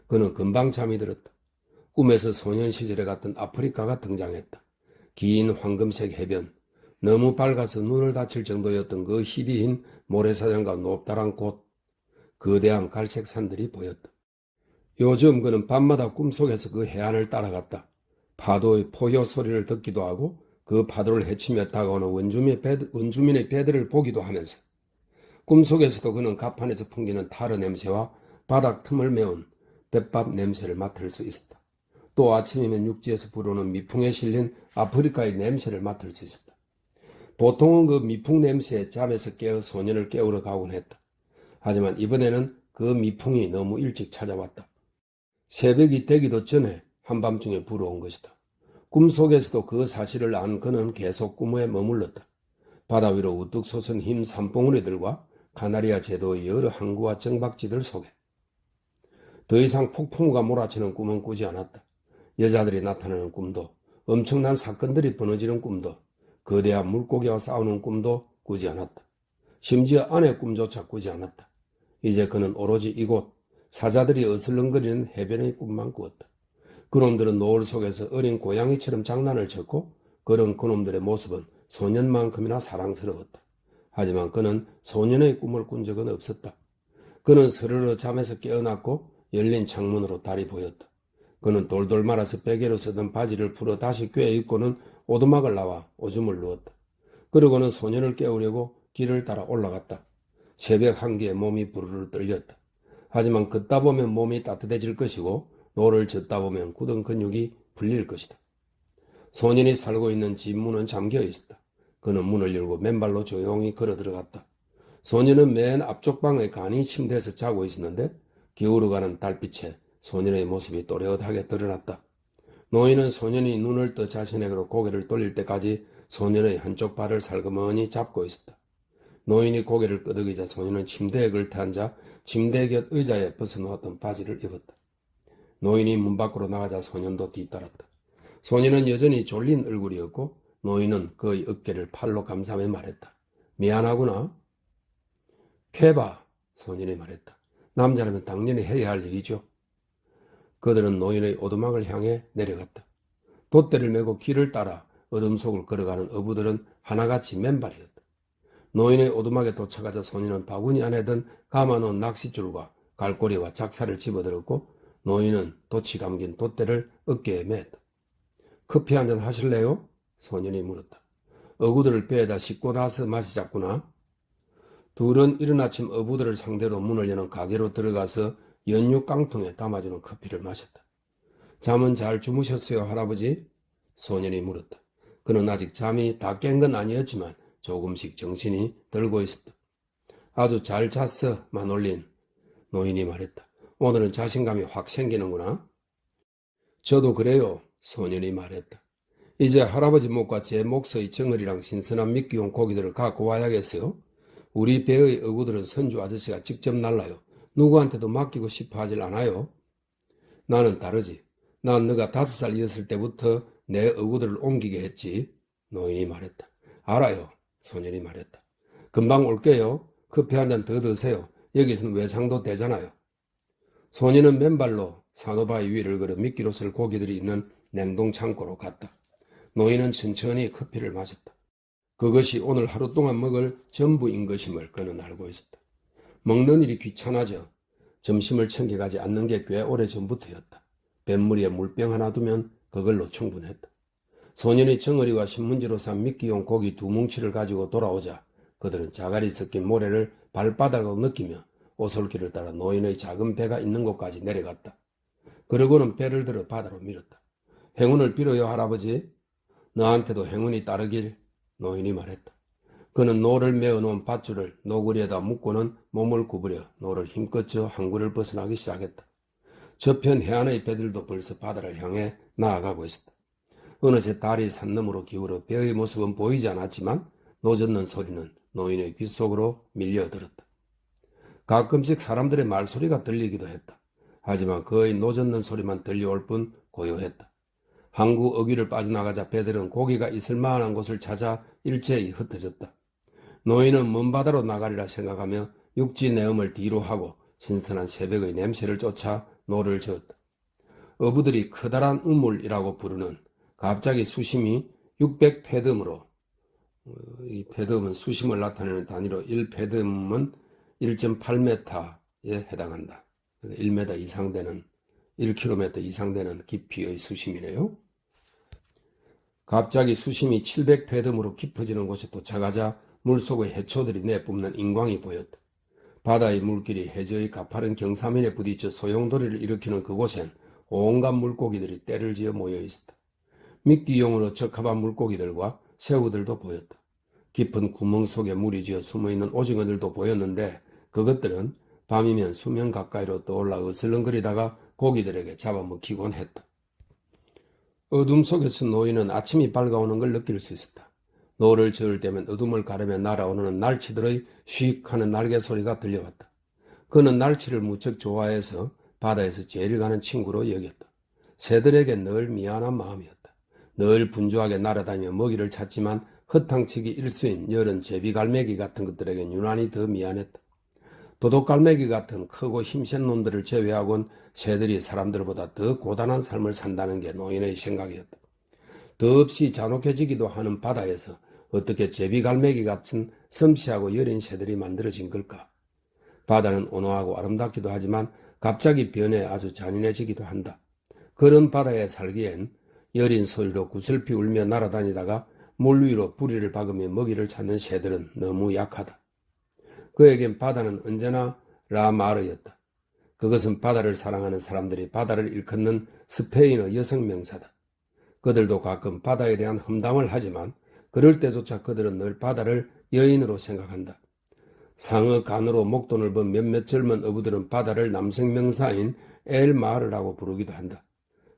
그는 금방 잠이 들었다. 꿈에서 소년 시절에 갔던 아프리카가 등장했다. 긴 황금색 해변, 너무 밝아서 눈을 다칠 정도였던 그 희리흰 모래사장과 높다란 곳, 거대한 갈색 산들이 보였다. 요즘 그는 밤마다 꿈속에서 그 해안을 따라갔다. 파도의 포효 소리를 듣기도 하고 그 파도를 헤치며 다가오는 원주민의 배들을 보기도 하면서 꿈속에서도 그는 갑판에서 풍기는 타르 냄새와 바닥 틈을 메운 돛밥 냄새를 맡을 수 있었다. 또 아침이면 육지에서 불어오는 미풍에 실린 아프리카의 냄새를 맡을 수 있었다. 보통은 그 미풍 냄새에 잠에서 깨어 소년을 깨우러 가곤 했다. 하지만 이번에는 그 미풍이 너무 일찍 찾아왔다. 새벽이 되기도 전에 한밤중에 불어온 것이다. 꿈속에서도 그 사실을 안 그는 계속 꿈에 머물렀다. 바다 위로 우뚝 솟은 흰 산봉우리들과 카나리아 제도의 여러 항구와 정박지들 속에. 더 이상 폭풍우가 몰아치는 꿈은 꾸지 않았다. 여자들이 나타나는 꿈도, 엄청난 사건들이 벌어지는 꿈도, 거대한 물고기와 싸우는 꿈도 꾸지 않았다. 심지어 아내 꿈조차 꾸지 않았다. 이제 그는 오로지 이곳 사자들이 어슬렁거리는 해변의 꿈만 꾸었다. 그놈들은 노을 속에서 어린 고양이처럼 장난을 쳤고 그런 그놈들의 모습은 소년만큼이나 사랑스러웠다. 하지만 그는 소년의 꿈을 꾼 적은 없었다. 그는 스르르 잠에서 깨어났고 열린 창문으로 달이 보였다. 그는 돌돌 말아서 베개로 쓰던 바지를 풀어 다시 꿰 입고는 오두막을 나와 오줌을 누웠다. 그러고는 소년을 깨우려고 길을 따라 올라갔다. 새벽 한기에 몸이 부르르 떨렸다. 하지만 걷다 보면 몸이 따뜻해질 것이고 노를 젓다 보면 굳은 근육이 풀릴 것이다. 소년이 살고 있는 집 문은 잠겨 있었다. 그는 문을 열고 맨발로 조용히 걸어 들어갔다. 소년은 맨 앞쪽 방의 간이 침대에서 자고 있었는데 기울어가는 달빛에 소년의 모습이 또렷하게 드러났다. 노인은 소년이 눈을 떠 자신에게로 고개를 돌릴 때까지 소년의 한쪽 발을 살그머니 잡고 있었다. 노인이 고개를 끄덕이자 소년은 침대에 걸터앉아 침대 곁 의자에 벗어놓았던 바지를 입었다. 노인이 문 밖으로 나가자 소년도 뒤따랐다. 소년은 여전히 졸린 얼굴이었고 노인은 그의 어깨를 팔로 감싸며 말했다. 미안하구나. 캐봐, 소년이 말했다. 남자라면 당연히 해야 할 일이죠. 그들은 노인의 오두막을 향해 내려갔다. 돛대를 메고 길을 따라 어둠 속을 걸어가는 어부들은 하나같이 맨발이었다. 노인의 오두막에 도착하자 소년은 바구니 안에 든 감아놓은 낚싯줄과 갈고리와 작사를 집어들었고 노인은 돛이 감긴 돛대를 어깨에 맸다. 커피 한잔 하실래요? 소년이 물었다. 어부들을 배에다 싣고 나서 마시자꾸나. 둘은 이른 아침 어부들을 상대로 문을 여는 가게로 들어가서 연육 깡통에 담아주는 커피를 마셨다. 잠은 잘 주무셨어요, 할아버지? 소년이 물었다. 그는 아직 잠이 다 깬 건 아니었지만 조금씩 정신이 들고 있었다. 아주 잘 잤어, 마놀린. 노인이 말했다. 오늘은 자신감이 확 생기는구나. 저도 그래요, 소년이 말했다. 이제 할아버지 목과 제 목서의 정어리랑 신선한 미끼용 고기들을 갖고 와야겠어요. 우리 배의 어구들은 선주 아저씨가 직접 날라요. 누구한테도 맡기고 싶어 하질 않아요. 나는 다르지. 난 너가 5살이었을 때부터 내 어구들을 옮기게 했지. 노인이 말했다. 알아요. 소년이 말했다. 금방 올게요. 커피 한 잔 더 드세요. 여기서는 외상도 되잖아요. 소년은 맨발로 산호바위 위를 걸어 미끼로 쓸 고기들이 있는 냉동 창고로 갔다. 노인은 천천히 커피를 마셨다. 그것이 오늘 하루 동안 먹을 전부인 것임을 그는 알고 있었다. 먹는 일이 귀찮아져 점심을 챙겨가지 않는 게 꽤 오래전부터였다. 뱃무리에 물병 하나 두면 그걸로 충분했다. 소년이 정어리와 신문지로 산 미끼용 고기 2뭉치를 가지고 돌아오자 그들은 자갈이 섞인 모래를 발바닥으로 느끼며 오솔길을 따라 노인의 작은 배가 있는 곳까지 내려갔다. 그러고는 배를 들어 바다로 밀었다. 행운을 빌어요, 할아버지. 너한테도 행운이 따르길. 노인이 말했다. 그는 노를 메어놓은 밧줄을 노구리에다 묶고는 몸을 구부려 노를 힘껏 저 항구를 벗어나기 시작했다. 저편 해안의 배들도 벌써 바다를 향해 나아가고 있었다. 어느새 달이 산 너머로 기울어 배의 모습은 보이지 않았지만 노젓는 소리는 노인의 귓속으로 밀려들었다. 가끔씩 사람들의 말소리가 들리기도 했다. 하지만 그의 노젓는 소리만 들려올 뿐 고요했다. 항구 어귀를 빠져나가자 배들은 고기가 있을 만한 곳을 찾아 일제히 흩어졌다. 노인은 먼 바다로 나가리라 생각하며 육지 내음을 뒤로 하고 신선한 새벽의 냄새를 쫓아 노를 저었다. 어부들이 커다란 우물이라고 부르는 갑자기 수심이 600페듬으로 이 페듬은 수심을 나타내는 단위로 1페듬은 1.8m에 해당한다. 1m 이상 되는 1km 이상 되는 깊이의 수심이네요. 갑자기 수심이 700페듬으로 깊어지는 곳에 도착하자 물속의 해초들이 내뿜는 인광이 보였다. 바다의 물길이 해저의 가파른 경사면에 부딪혀 소용돌이를 일으키는 그곳엔 온갖 물고기들이 떼를 지어 모여 있었다. 미끼용으로 적합한 물고기들과 새우들도 보였다. 깊은 구멍 속에 물이 지어 숨어있는 오징어들도 보였는데 그것들은 밤이면 수면 가까이로 떠올라 어슬렁거리다가 고기들에게 잡아먹히곤 했다. 어둠 속에서 노인은 아침이 밝아오는 걸 느낄 수 있었다. 노를 저을 때면 어둠을 가르며 날아오는 날치들의 휙 하는 날개 소리가 들려왔다. 그는 날치를 무척 좋아해서 바다에서 제일 가는 친구로 여겼다. 새들에게 늘 미안한 마음이었다. 늘 분주하게 날아다니며 먹이를 찾지만 허탕치기 일수인 여른 제비갈매기 같은 것들에겐 유난히 더 미안했다. 도둑갈매기 같은 크고 힘센 놈들을 제외하곤 새들이 사람들보다 더 고단한 삶을 산다는 게 노인의 생각이었다. 더없이 잔혹해지기도 하는 바다에서 어떻게 제비갈매기 같은 섬세하고 여린 새들이 만들어진 걸까? 바다는 온화하고 아름답기도 하지만 갑자기 변해 아주 잔인해지기도 한다. 그런 바다에 살기엔 여린 소리로 구슬피 울며 날아다니다가 물 위로 부리를 박으며 먹이를 찾는 새들은 너무 약하다. 그에겐 바다는 언제나 라마르였다. 그것은 바다를 사랑하는 사람들이 바다를 일컫는 스페인어 여성 명사다. 그들도 가끔 바다에 대한 험담을 하지만 그럴 때조차 그들은 늘 바다를 여인으로 생각한다. 상어 간으로 목도 넓은 몇몇 젊은 어부들은 바다를 남성 명사인 엘마르라고 부르기도 한다.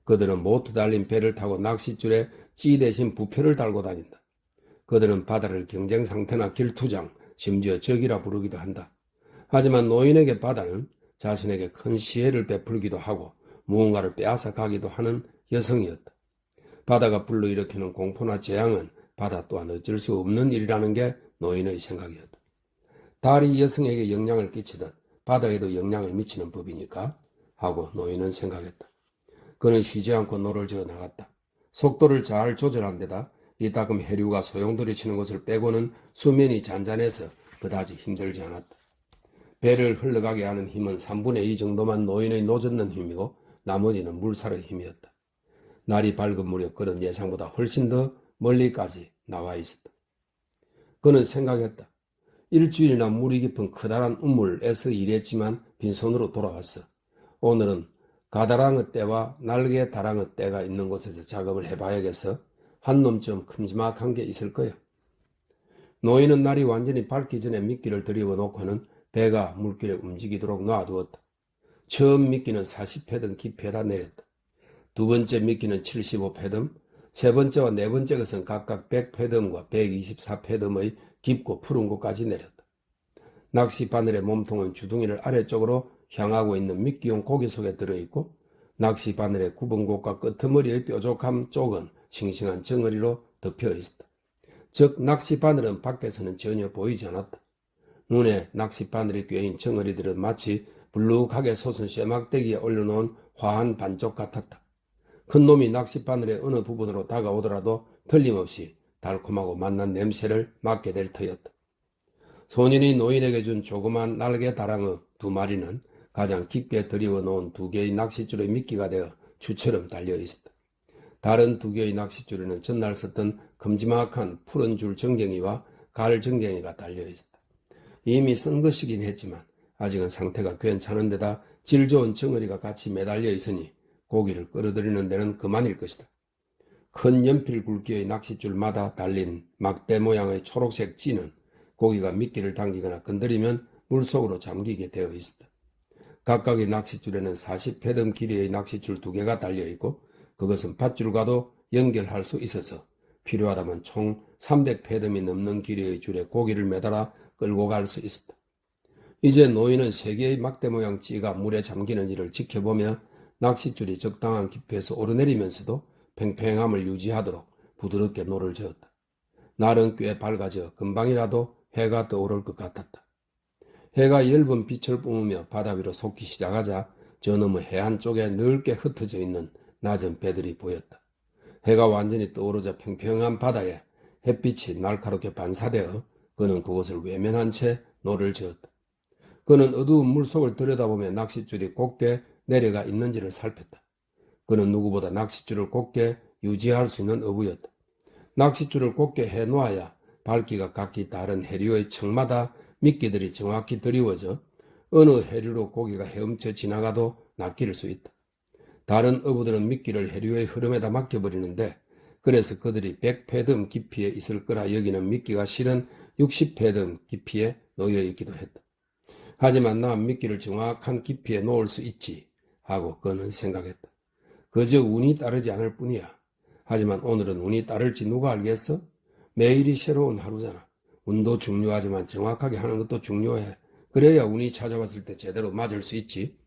그들은 모터 달린 배를 타고 낚싯줄에 찌 대신 부표를 달고 다닌다. 그들은 바다를 경쟁 상태나 길투장, 심지어 적이라 부르기도 한다. 하지만 노인에게 바다는 자신에게 큰 시혜를 베풀기도 하고 무언가를 빼앗아 가기도 하는 여성이었다. 바다가 불러일으키는 공포나 재앙은 바다 또한 어쩔 수 없는 일이라는 게 노인의 생각이었다. 달이 여성에게 영향을 끼치듯 바다에도 영향을 미치는 법이니까 하고 노인은 생각했다. 그는 쉬지 않고 노를 저어 나갔다. 속도를 잘 조절한 데다 이따금 해류가 소용돌이 치는 것을 빼고는 수면이 잔잔해서 그다지 힘들지 않았다. 배를 흘러가게 하는 힘은 3분의 2 정도만 노인의 노젓는 힘이고 나머지는 물살의 힘이었다. 날이 밝은 무렵 그는 예상보다 훨씬 더 멀리까지 나와 있었다. 그는 생각했다. 일주일이나 물이 깊은 커다란 우물에서 일했지만 빈손으로 돌아왔어. 오늘은 가다랑어 떼와 날개 다랑어 떼가 있는 곳에서 작업을 해봐야겠어. 한 놈쯤 큼지막한 게 있을 거야. 노인은 날이 완전히 밝기 전에 미끼를 들이워 놓고는 배가 물길에 움직이도록 놔두었다. 처음 미끼는 40패듬 깊이에다 내렸다. 두 번째 미끼는 75패듬, 세 번째와 네 번째 것은 각각 100패듬과 124패듬의 깊고 푸른 곳까지 내렸다. 낚시 바늘의 몸통은 주둥이를 아래쪽으로 향하고 있는 미끼용 고기 속에 들어있고 낚시 바늘의 굽은 곳과 끄트머리의 뾰족함 쪽은 싱싱한 정어리로 덮여 있었다. 즉 낚시 바늘은 밖에서는 전혀 보이지 않았다. 눈에 낚시 바늘이 꿰인 정어리들은 마치 불룩하게 솟은 쇠막대기에 올려놓은 화한 반쪽 같았다. 큰 놈이 낚시 바늘의 어느 부분으로 다가오더라도 틀림없이 달콤하고 맛난 냄새를 맡게 될 터였다. 소년이 노인에게 준 조그만 날개 다랑어 2마리는 가장 깊게 들이워 놓은 2개의 낚싯줄의 미끼가 되어 추처럼 달려 있었다. 다른 2개의 낚싯줄에는 전날 썼던 큼지막한 푸른 줄 정갱이와 갈 정갱이가 달려 있었다. 이미 쓴 것이긴 했지만 아직은 상태가 괜찮은 데다 질 좋은 정어리가 같이 매달려 있으니 고기를 끌어들이는 데는 그만일 것이다. 큰 연필 굵기의 낚싯줄마다 달린 막대 모양의 초록색 찌는 고기가 미끼를 당기거나 건드리면 물속으로 잠기게 되어 있었다. 각각의 낚싯줄에는 40패듬 길이의 낚싯줄 2개가 달려있고 그것은 밧줄과도 연결할 수 있어서 필요하다면 총 300패듬이 넘는 길이의 줄에 고기를 매달아 끌고 갈 수 있었다. 이제 노인은 3개의 막대 모양 찌가 물에 잠기는 일을 지켜보며 낚싯줄이 적당한 깊이에서 오르내리면서도 팽팽함을 유지하도록 부드럽게 노를 저었다. 날은 꽤 밝아져 금방이라도 해가 떠오를 것 같았다. 해가 엷은 빛을 뿜으며 바다 위로 솟기 시작하자 저 너머 해안 쪽에 넓게 흩어져 있는 낮은 배들이 보였다. 해가 완전히 떠오르자 평평한 바다에 햇빛이 날카롭게 반사되어 그는 그곳을 외면한 채 노를 저었다. 그는 어두운 물속을 들여다보며 낚싯줄이 곧게 내려가 있는지를 살폈다. 그는 누구보다 낚싯줄을 곧게 유지할 수 있는 어부였다. 낚싯줄을 곧게 해놓아야 밝기가 각기 다른 해류의 층마다 미끼들이 정확히 드리워져 어느 해류로 고기가 헤엄쳐 지나가도 낚일 수 있다. 다른 어부들은 미끼를 해류의 흐름에다 맡겨버리는데 그래서 그들이 100패듬 깊이에 있을 거라 여기는 미끼가 실은 60패듬 깊이에 놓여 있기도 했다. 하지만 난 미끼를 정확한 깊이에 놓을 수 있지 하고 그는 생각했다. 그저 운이 따르지 않을 뿐이야. 하지만 오늘은 운이 따를지 누가 알겠어? 매일이 새로운 하루잖아. 운도 중요하지만 정확하게 하는 것도 중요해. 그래야 운이 찾아왔을 때 제대로 맞을 수 있지.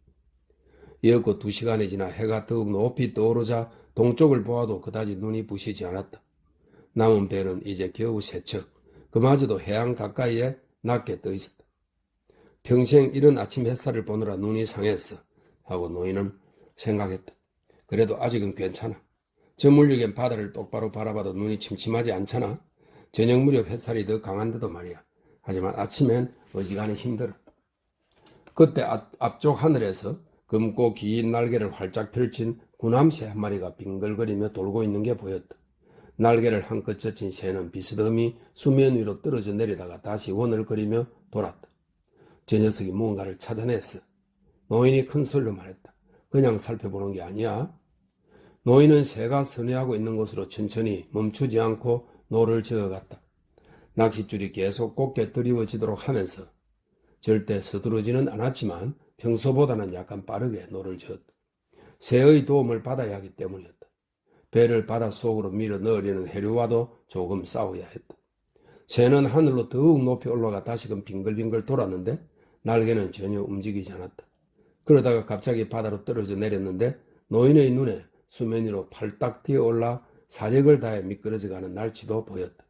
이었고 2시간이 지나 해가 더욱 높이 떠오르자 동쪽을 보아도 그다지 눈이 부시지 않았다. 남은 배는 이제 겨우 3척, 그마저도 해안 가까이에 낮게 떠 있었다. 평생 이른 아침 햇살을 보느라 눈이 상했어 하고 노인은 생각했다. 그래도 아직은 괜찮아. 저 물녘엔 바다를 똑바로 바라봐도 눈이 침침하지 않잖아. 저녁 무렵 햇살이 더 강한데도 말이야. 하지만 아침엔 어지간히 힘들어. 그때 앞쪽 하늘에서 검고 긴 날개를 활짝 펼친 구남새 한 마리가 빙글거리며 돌고 있는 게 보였다. 날개를 한껏 젖힌 새는 비스듬히 수면 위로 떨어져 내리다가 다시 원을거리며 돌았다. 저 녀석이 무언가를 찾아냈어. 노인이 큰 소리로 말했다. 그냥 살펴보는 게 아니야. 노인은 새가 선회하고 있는 곳으로 천천히 멈추지 않고 노를 저어갔다. 낚싯줄이 계속 곱게 드리워지도록 하면서 절대 서두르지는 않았지만 평소보다는 약간 빠르게 노를 저었다. 새의 도움을 받아야 하기 때문이었다. 배를 바닷속으로 밀어 넣으려는 해류와도 조금 싸워야 했다. 새는 하늘로 더욱 높이 올라가 다시금 빙글빙글 돌았는데 날개는 전혀 움직이지 않았다. 그러다가 갑자기 바다로 떨어져 내렸는데 노인의 눈에 수면 위로 팔딱 뛰어올라 사력을 다해 미끄러져가는 날치도 보였다.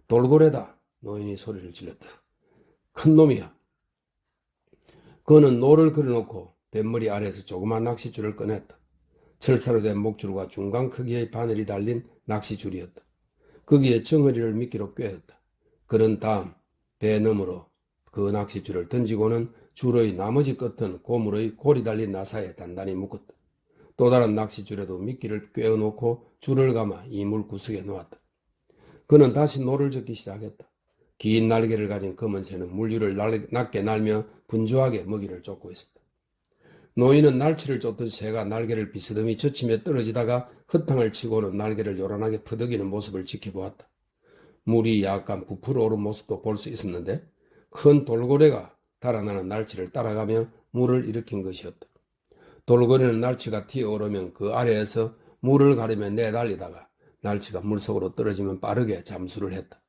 돌고래다. 노인이 소리를 질렀다. 큰 놈이야. 그는 노를 그려놓고 뱃머리 아래에서 조그만 낚싯줄을 꺼냈다. 철사로 된 목줄과 중간 크기의 바늘이 달린 낚싯줄이었다. 거기에 정어리를 미끼로 꿰었다. 그런 다음 배 너머로 그 낚싯줄을 던지고는 줄의 나머지 끝은 고물의 골이 달린 나사에 단단히 묶었다. 또 다른 낚싯줄에도 미끼를 꿰어놓고 줄을 감아 이물 구석에 놓았다. 그는 다시 노를 젓기 시작했다. 긴 날개를 가진 검은 새는 물 위를 낮게 날며 분주하게 먹이를 쫓고 있었다. 노인은 날치를 쫓던 새가 날개를 비스듬히 젖히며 떨어지다가 허탕을 치고는 날개를 요란하게 퍼덕이는 모습을 지켜보았다. 물이 약간 부풀어 오른 모습도 볼 수 있었는데 큰 돌고래가 달아나는 날치를 따라가며 물을 일으킨 것이었다. 돌고래는 날치가 튀어오르면 그 아래에서 물을 가르며 내달리다가 날치가 물속으로 떨어지면 빠르게 잠수를 했다.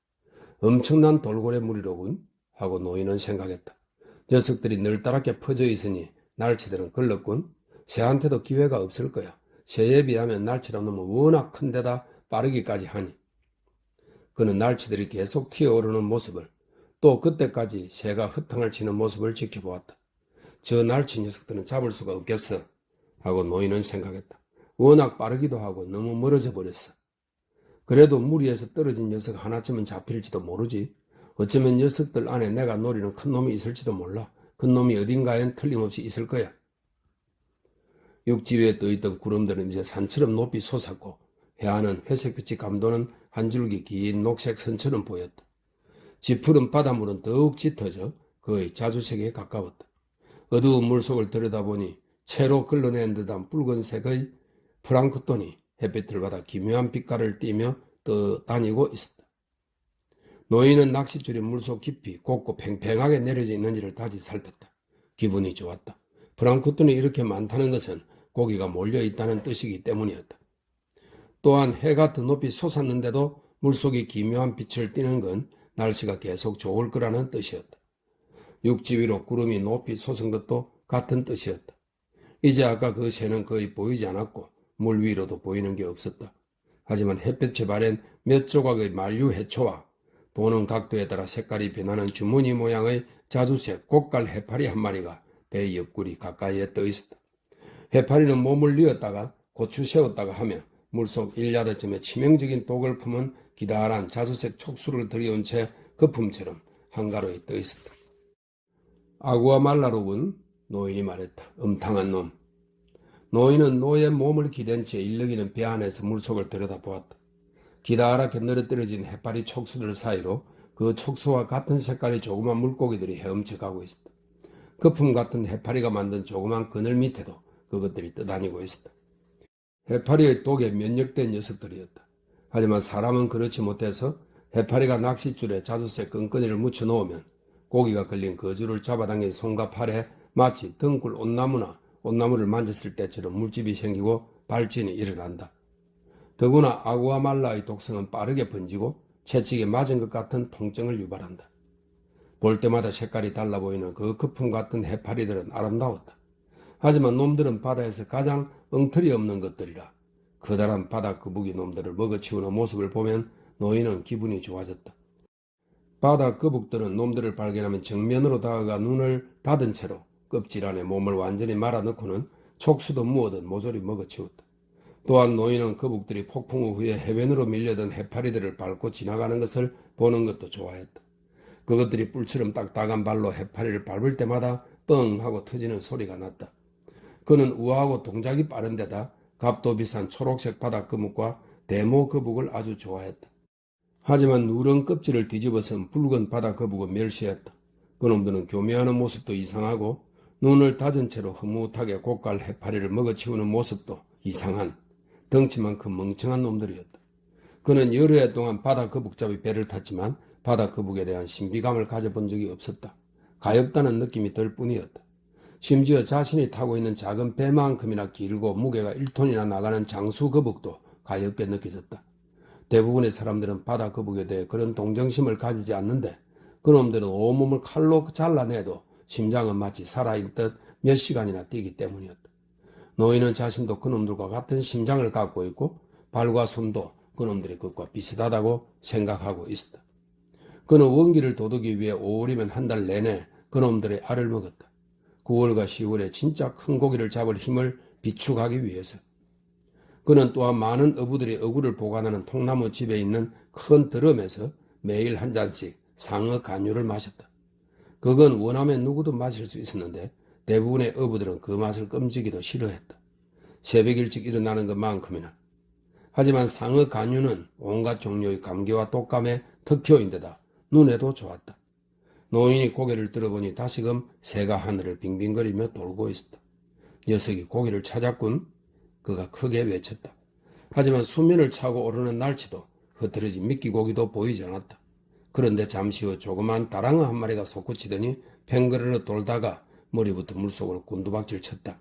엄청난 돌고래 무리로군 하고 노인은 생각했다. 녀석들이 널따랗게 퍼져 있으니 날치들은 걸렀군. 새한테도 기회가 없을 거야. 새에 비하면 날치라 놈은 워낙 큰 데다 빠르기까지 하니. 그는 날치들이 계속 튀어오르는 모습을 또 그때까지 새가 허탕을 치는 모습을 지켜보았다. 저 날치 녀석들은 잡을 수가 없겠어 하고 노인은 생각했다. 워낙 빠르기도 하고 너무 멀어져 버렸어. 그래도 물 위에서 떨어진 녀석 하나쯤은 잡힐지도 모르지. 어쩌면 녀석들 안에 내가 노리는 큰 놈이 있을지도 몰라. 큰 놈이 어딘가엔 틀림없이 있을 거야. 육지 위에 떠있던 구름들은 이제 산처럼 높이 솟았고 해안은 회색빛이 감도는 한 줄기 긴 녹색 선처럼 보였다. 짙푸른 바닷물은 더욱 짙어져 거의 자주색에 가까웠다. 어두운 물속을 들여다보니 채로 걸러낸 듯한 붉은색의 플랑크톤이 햇빛을 받아 기묘한 빛깔을 띠며 떠다니고 있었다. 노인은 낚싯줄이 물속 깊이 곱고 팽팽하게 내려져 있는지를 다시 살폈다. 기분이 좋았다. 플랑크톤이 이렇게 많다는 것은 고기가 몰려있다는 뜻이기 때문이었다. 또한 해가 더 높이 솟았는데도 물속이 기묘한 빛을 띠는 건 날씨가 계속 좋을 거라는 뜻이었다. 육지 위로 구름이 높이 솟은 것도 같은 뜻이었다. 이제 아까 그 새는 거의 보이지 않았고 물 위로도 보이는 게 없었다. 하지만 햇볕에 바랜 몇 조각의 만류 해초와 보는 각도에 따라 색깔이 변하는 주머니 모양의 자주색 곡갈 해파리 한 마리가 배 옆구리 가까이에 떠 있었다. 해파리는 몸을 뉘었다가 고추 세웠다가 하며 물속 1야드쯤에 치명적인 독을 품은 기다란 자주색 촉수를 들여온 채 거품처럼 한가로이 떠 있었다. 아구아말라로군, 노인이 말했다. 음탕한 놈. 노인은 노의 몸을 기댄 채 일렁이는 배 안에서 물속을 들여다보았다. 기다랗게 늘어뜨려진 해파리 촉수들 사이로 그 촉수와 같은 색깔의 조그만 물고기들이 헤엄쳐 가고 있었다. 거품 같은 해파리가 만든 조그만 그늘 밑에도 그것들이 떠다니고 있었다. 해파리의 독에 면역된 녀석들이었다. 하지만 사람은 그렇지 못해서 해파리가 낚싯줄에 자주색 끈끈이를 묻혀 놓으면 고기가 걸린 그 줄을 잡아당긴 손과 팔에 마치 등굴 온나무를 만졌을 때처럼 물집이 생기고 발진이 일어난다. 더구나 아구아말라의 독성은 빠르게 번지고 채찍에 맞은 것 같은 통증을 유발한다. 볼 때마다 색깔이 달라 보이는 그 거품 같은 해파리들은 아름다웠다. 하지만 놈들은 바다에서 가장 엉터리 없는 것들이라 커다란 바다 거북이 놈들을 먹어치우는 모습을 보면 노인은 기분이 좋아졌다. 바다 거북들은 놈들을 발견하면 정면으로 다가가 눈을 닫은 채로 껍질 안에 몸을 완전히 말아넣고는 촉수도 무어든 모조리 먹어치웠다. 또한 노인은 거북들이 폭풍 후에 해변으로 밀려든 해파리들을 밟고 지나가는 것을 보는 것도 좋아했다. 그것들이 뿔처럼 딱딱한 발로 해파리를 밟을 때마다 뻥 하고 터지는 소리가 났다. 그는 우아하고 동작이 빠른 데다 값도 비싼 초록색 바다거북과 대모 거북을 아주 좋아했다. 하지만 누런 껍질을 뒤집어선 붉은 바다거북은 멸시했다. 그놈들은 교미하는 모습도 이상하고 눈을 다진 채로 흐뭇하게 고깔 해파리를 먹어치우는 모습도 이상한 덩치만큼 멍청한 놈들이었다. 그는 여러 해 동안 바다거북잡이 배를 탔지만 바다거북에 대한 신비감을 가져본 적이 없었다. 가엾다는 느낌이 들 뿐이었다. 심지어 자신이 타고 있는 작은 배만큼이나 길고 무게가 1톤이나 나가는 장수거북도 가엾게 느껴졌다. 대부분의 사람들은 바다거북에 대해 그런 동정심을 가지지 않는데 그놈들은 온몸을 칼로 잘라내도 심장은 마치 살아있듯 몇 시간이나 뛰기 때문이었다. 노인은 자신도 그놈들과 같은 심장을 갖고 있고 발과 손도 그놈들의 것과 비슷하다고 생각하고 있었다. 그는 원기를 돋우기 위해 5월이면 한 달 내내 그놈들의 알을 먹었다. 9월과 10월에 진짜 큰 고기를 잡을 힘을 비축하기 위해서. 그는 또한 많은 어부들이 어구를 보관하는 통나무 집에 있는 큰 드럼에서 매일 한 잔씩 상어 간유를 마셨다. 그건 원하면 누구도 마실 수 있었는데 대부분의 어부들은 그 맛을 끔찍이도 싫어했다. 새벽 일찍 일어나는 것만큼이나. 하지만 상어 간유는 온갖 종류의 감기와 독감의 특효인데다 눈에도 좋았다. 노인이 고개를 들어보니 다시금 새가 하늘을 빙빙거리며 돌고 있었다. 녀석이 고기를 찾았군. 그가 크게 외쳤다. 하지만 수면을 차고 오르는 날치도 흐트러진 미끼고기도 보이지 않았다. 그런데 잠시 후 조그만 다랑어 한 마리가 솟구치더니 팽그르르 돌다가 머리부터 물속으로 곤두박질 쳤다.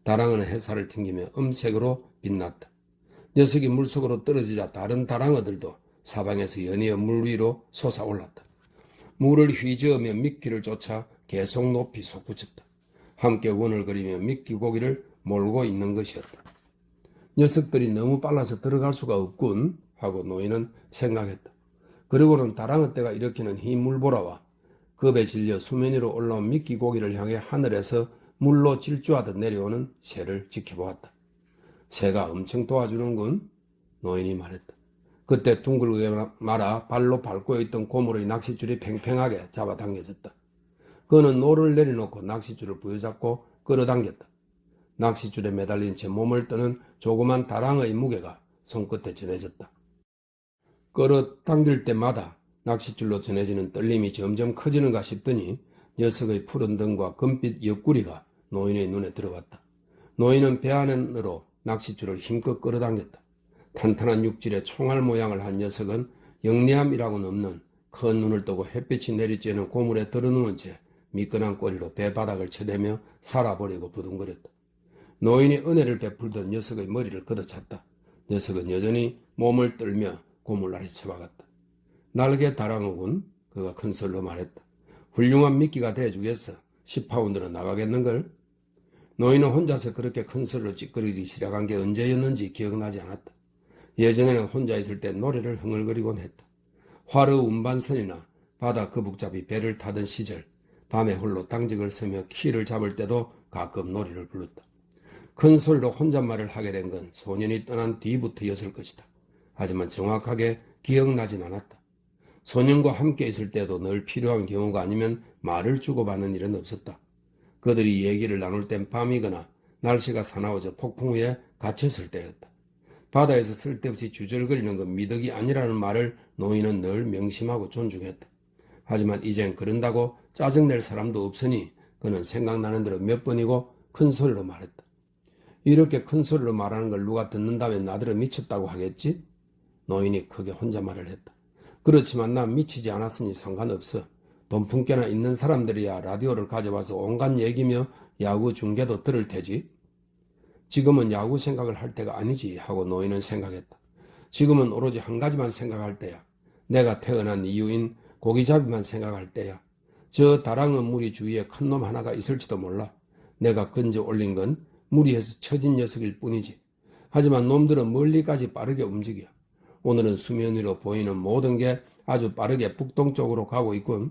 다랑어는 햇살을 튕기며 음색으로 빛났다. 녀석이 물속으로 떨어지자 다른 다랑어들도 사방에서 연이어 물 위로 솟아올랐다. 물을 휘저으며 미끼를 쫓아 계속 높이 솟구쳤다. 함께 원을 그리며 미끼고기를 몰고 있는 것이었다. 녀석들이 너무 빨라서 들어갈 수가 없군 하고 노인은 생각했다. 그리고는 다랑어 떼가 일으키는 흰 물보라와 겁에 질려 수면 위로 올라온 미끼고기를 향해 하늘에서 물로 질주하듯 내려오는 새를 지켜보았다. 새가 엄청 도와주는군, 노인이 말했다. 그때 둥글게 말아 발로 밟고 있던 고무의 낚싯줄이 팽팽하게 잡아당겨졌다. 그는 노를 내려놓고 낚싯줄을 부여잡고 끌어당겼다. 낚싯줄에 매달린 채 몸을 떠는 조그만 다랑어의 무게가 손끝에 전해졌다. 끌어당길 때마다 낚싯줄로 전해지는 떨림이 점점 커지는가 싶더니 녀석의 푸른 등과 금빛 옆구리가 노인의 눈에 들어왔다. 노인은 배 안으로 낚싯줄을 힘껏 끌어당겼다. 탄탄한 육질의 총알 모양을 한 녀석은 영리함이라고는 없는 큰 눈을 뜨고 햇빛이 내리쬐는 고물에 들어누운 채 미끈한 꼬리로 배 바닥을 쳐대며 살아버리고 부둥거렸다. 노인이 은혜를 베풀던 녀석의 머리를 걷어찼다. 녀석은 여전히 몸을 떨며 고물 아래 처박았다. 날개 다랑어군, 그가 큰 소리로 말했다. 훌륭한 미끼가 돼주겠어. 10파운드로 나가겠는걸? 노인은 혼자서 그렇게 큰 소리로 찌끄리기 시작한 게 언제였는지 기억나지 않았다. 예전에는 혼자 있을 때 노래를 흥얼거리곤 했다. 화르 운반선이나 바다 거북잡이 배를 타던 시절 밤에 홀로 당직을 서며 키를 잡을 때도 가끔 노래를 불렀다. 큰 소리로 혼잣말을 하게 된 건 소년이 떠난 뒤부터였을 것이다. 하지만 정확하게 기억나진 않았다. 소년과 함께 있을 때도 늘 필요한 경우가 아니면 말을 주고받는 일은 없었다. 그들이 얘기를 나눌 땐 밤이거나 날씨가 사나워져 폭풍 후에 갇혔을 때였다. 바다에서 쓸데없이 주절거리는 건 미덕이 아니라는 말을 노인은 늘 명심하고 존중했다. 하지만 이젠 그런다고 짜증낼 사람도 없으니 그는 생각나는 대로 몇 번이고 큰 소리로 말했다. 이렇게 큰 소리로 말하는 걸 누가 듣는다면 나더러 미쳤다고 하겠지? 노인이 크게 혼잣말을 했다. 그렇지만 난 미치지 않았으니 상관없어. 돈푼께나 있는 사람들이야 라디오를 가져와서 온갖 얘기며 야구 중계도 들을 테지. 지금은 야구 생각을 할 때가 아니지 하고 노인은 생각했다. 지금은 오로지 한 가지만 생각할 때야. 내가 태어난 이유인 고기잡이만 생각할 때야. 저 다랑어 무리 주위에 큰 놈 하나가 있을지도 몰라. 내가 건져 올린 건 무리해서 처진 녀석일 뿐이지. 하지만 놈들은 멀리까지 빠르게 움직여. 오늘은 수면 위로 보이는 모든 게 아주 빠르게 북동쪽으로 가고 있군.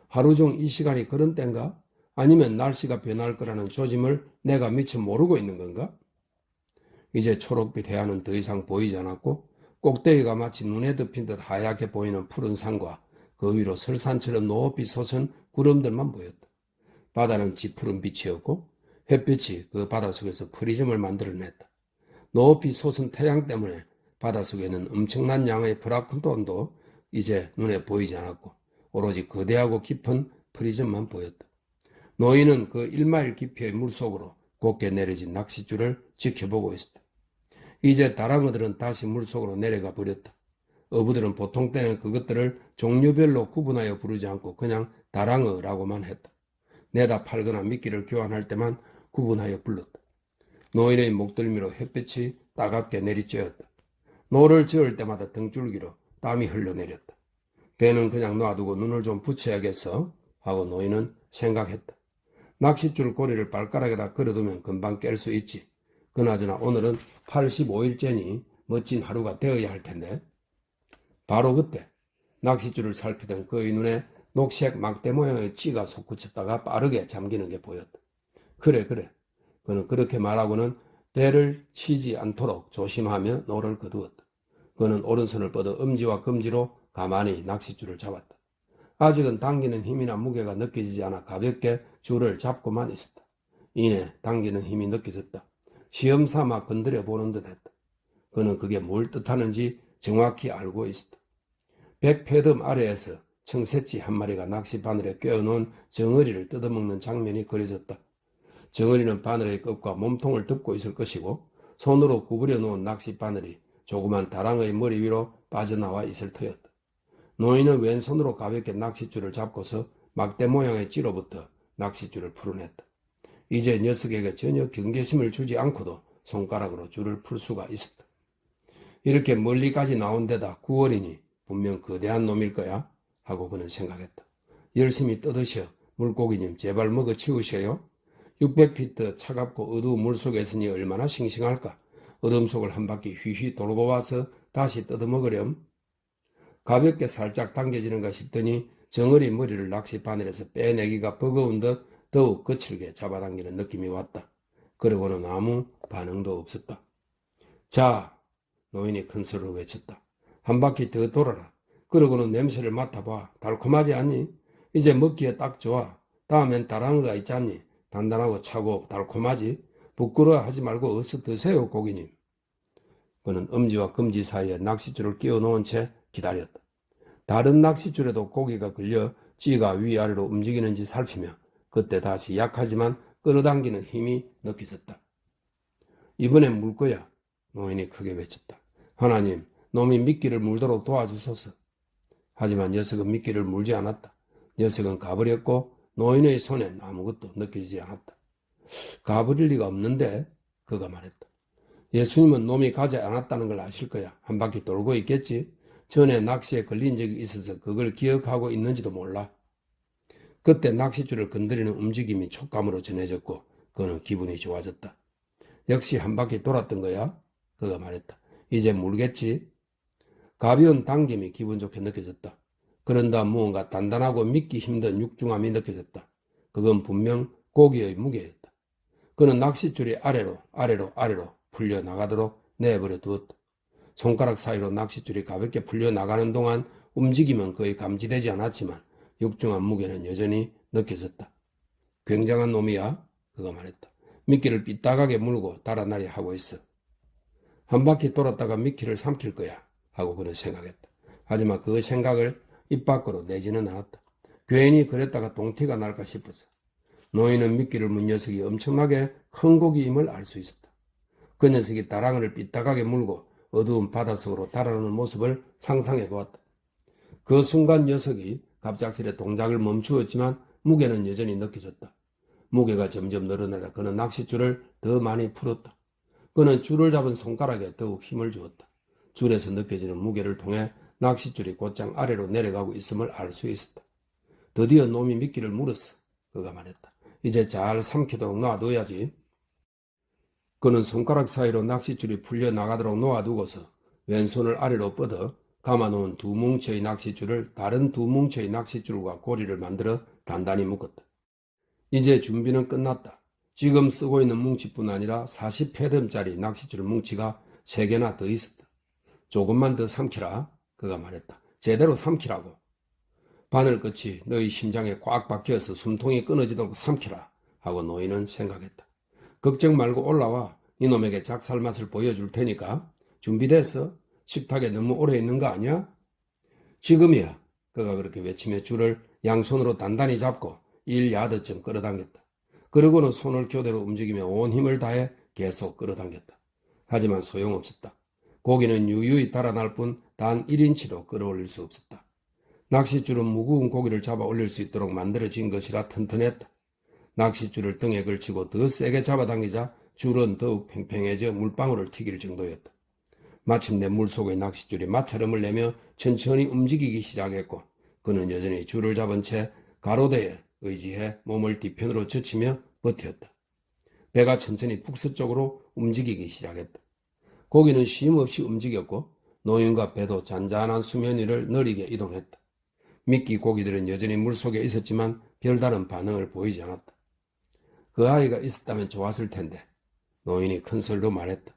하루 중 이 시간이 그런 땐가? 아니면 날씨가 변할 거라는 조짐을 내가 미처 모르고 있는 건가? 이제 초록빛 해안은 더 이상 보이지 않았고 꼭대기가 마치 눈에 덮인 듯 하얗게 보이는 푸른 산과 그 위로 설산처럼 높이 솟은 구름들만 보였다. 바다는 짙푸른 빛이었고 햇빛이 그 바닷속에서 프리즘을 만들어냈다. 높이 솟은 태양 때문에 바닷속에는 엄청난 양의 플랑크톤도 이제 눈에 보이지 않았고 오로지 거대하고 깊은 프리즘만 보였다. 노인은 그 1마일 깊이의 물속으로 곱게 내려진 낚싯줄을 지켜보고 있었다. 이제 다랑어들은 다시 물속으로 내려가 버렸다. 어부들은 보통 때는 그것들을 종류별로 구분하여 부르지 않고 그냥 다랑어라고만 했다. 내다 팔거나 미끼를 교환할 때만 구분하여 불렀다. 노인의 목덜미로 햇빛이 따갑게 내리쬐었다. 노를 저을 때마다 등줄기로 땀이 흘러내렸다. 배는 그냥 놔두고 눈을 좀 붙여야겠어 하고 노인은 생각했다. 낚싯줄 고리를 발가락에다 걸어두면 금방 깰 수 있지. 그나저나 오늘은 85일째니 멋진 하루가 되어야 할 텐데. 바로 그때 낚싯줄을 살피던 그의 눈에 녹색 막대 모양의 찌가 솟구쳤다가 빠르게 잠기는 게 보였다. 그래. 그는 그렇게 말하고는 배를 치지 않도록 조심하며 노를 거두었다. 그는 오른손을 뻗어 엄지와 검지로 가만히 낚싯줄을 잡았다. 아직은 당기는 힘이나 무게가 느껴지지 않아 가볍게 줄을 잡고만 있었다. 이내 당기는 힘이 느껴졌다. 시험삼아 건드려 보는 듯 했다. 그는 그게 뭘 뜻하는지 정확히 알고 있었다. 백패듬 아래에서 청새치 한 마리가 낚시 바늘에 꿰어놓은 정어리를 뜯어먹는 장면이 그려졌다. 정어리는 바늘의 끝과 몸통을 덮고 있을 것이고 손으로 구부려 놓은 낚시 바늘이 조그만 다랑어의 머리 위로 빠져나와 있을 터였다. 노인은 왼손으로 가볍게 낚싯줄을 잡고서 막대 모양의 찌로부터 낚싯줄을 풀어냈다. 이제 녀석에게 전혀 경계심을 주지 않고도 손가락으로 줄을 풀 수가 있었다. 이렇게 멀리까지 나온 데다 9월이니 분명 거대한 놈일 거야 하고 그는 생각했다. 열심히 떠드셔. 물고기님 제발 먹어 치우셔요. 600피트 차갑고 어두운 물속에 있으니 얼마나 싱싱할까. 어둠 속을 한 바퀴 휘휘 돌고 와서 다시 뜯어먹으렴. 가볍게 살짝 당겨지는가 싶더니 정어리 머리를 낚시 바늘에서 빼내기가 버거운 듯 더욱 거칠게 잡아당기는 느낌이 왔다. 그러고는 아무 반응도 없었다. 자, 노인이 큰 소리로 외쳤다. 한 바퀴 더 돌아라. 그러고는 냄새를 맡아봐. 달콤하지 않니? 이제 먹기에 딱 좋아. 다음엔 다랑어가 있잖니. 단단하고 차고 달콤하지? 부끄러워하지 말고 어서 드세요, 고객님. 그는 엄지와 검지 사이에 낚싯줄을 끼워 놓은 채 기다렸다. 다른 낚싯줄에도 고기가 걸려 찌가 위아래로 움직이는지 살피며 그때 다시 약하지만 끌어당기는 힘이 느껴졌다. 이번엔 물 거야. 노인이 크게 외쳤다. 하나님, 놈이 미끼를 물도록 도와주소서. 하지만 녀석은 미끼를 물지 않았다. 녀석은 가버렸고 노인의 손엔 아무것도 느껴지지 않았다. 가버릴 리가 없는데 그가 말했다. 예수님은 놈이 가지 않았다는 걸 아실 거야. 한 바퀴 돌고 있겠지. 전에 낚시에 걸린 적이 있어서 그걸 기억하고 있는지도 몰라. 그때 낚싯줄을 건드리는 움직임이 촉감으로 전해졌고 그는 기분이 좋아졌다. 역시 한 바퀴 돌았던 거야. 그가 말했다. 이제 물겠지. 가벼운 당김이 기분 좋게 느껴졌다. 그런다 무언가 단단하고 믿기 힘든 육중함이 느껴졌다. 그건 분명 고기의 무게였다. 그는 낚싯줄이 아래로 풀려 나가도록 내버려 두었다. 손가락 사이로 낚싯줄이 가볍게 풀려 나가는 동안 움직임은 거의 감지되지 않았지만 육중한 무게는 여전히 느껴졌다. 굉장한 놈이야. 그가 말했다. 미끼를 삐딱하게 물고 달아나려 하고 있어. 한 바퀴 돌았다가 미끼를 삼킬 거야 하고 그는 생각했다. 하지만 그 생각을 입 밖으로 내지는 않았다. 괜히 그랬다가 동티가 날까 싶어서. 노인은 미끼를 문 녀석이 엄청나게 큰 고기임을 알 수 있었다. 그 녀석이 다랑어를 삐딱하게 물고 어두운 바닷속으로 달아나는 모습을 상상해 보았다. 그 순간 녀석이 갑작스레 동작을 멈추었지만 무게는 여전히 느껴졌다. 무게가 점점 늘어나자 그는 낚싯줄을 더 많이 풀었다. 그는 줄을 잡은 손가락에 더욱 힘을 주었다. 줄에서 느껴지는 무게를 통해 낚싯줄이 곧장 아래로 내려가고 있음을 알 수 있었다. 드디어 놈이 미끼를 물었어. 그가 말했다. 이제 잘 삼키도록 놔둬야지. 그는 손가락 사이로 낚싯줄이 풀려 나가도록 놓아두고서 왼손을 아래로 뻗어 감아놓은 두 뭉쳐의 낚싯줄을 다른 두 뭉쳐의 낚싯줄과 고리를 만들어 단단히 묶었다. 이제 준비는 끝났다. 지금 쓰고 있는 뭉치뿐 아니라 40페덤짜리 낚싯줄 뭉치가 3개나 더 있었다. 조금만 더 삼키라. 그가 말했다. 제대로 삼키라고. 바늘 끝이 너희 심장에 꽉 박혀서 숨통이 끊어지도록 삼키라 하고 노인은 생각했다. 걱정 말고 올라와. 이놈에게 작살 맛을 보여줄 테니까. 준비됐어? 식탁에 너무 오래 있는 거 아니야? 지금이야. 그가 그렇게 외치며 줄을 양손으로 단단히 잡고 1야드쯤 끌어당겼다. 그러고는 손을 교대로 움직이며 온 힘을 다해 계속 끌어당겼다. 하지만 소용없었다. 고기는 유유히 달아날 뿐 단 1인치도 끌어올릴 수 없었다. 낚싯줄은 무거운 고기를 잡아 올릴 수 있도록 만들어진 것이라 튼튼했다. 낚싯줄을 등에 걸치고 더 세게 잡아당기자 줄은 더욱 팽팽해져 물방울을 튀길 정도였다. 마침내 물속의 낚싯줄이 마찰음을 내며 천천히 움직이기 시작했고 그는 여전히 줄을 잡은 채 가로대에 의지해 몸을 뒤편으로 젖히며 버텼다. 배가 천천히 북서쪽으로 움직이기 시작했다. 고기는 쉼없이 움직였고 노인과 배도 잔잔한 수면 위를 느리게 이동했다. 미끼 고기들은 여전히 물속에 있었지만 별다른 반응을 보이지 않았다. 그 아이가 있었다면 좋았을 텐데 노인이 큰 소리로 말했다.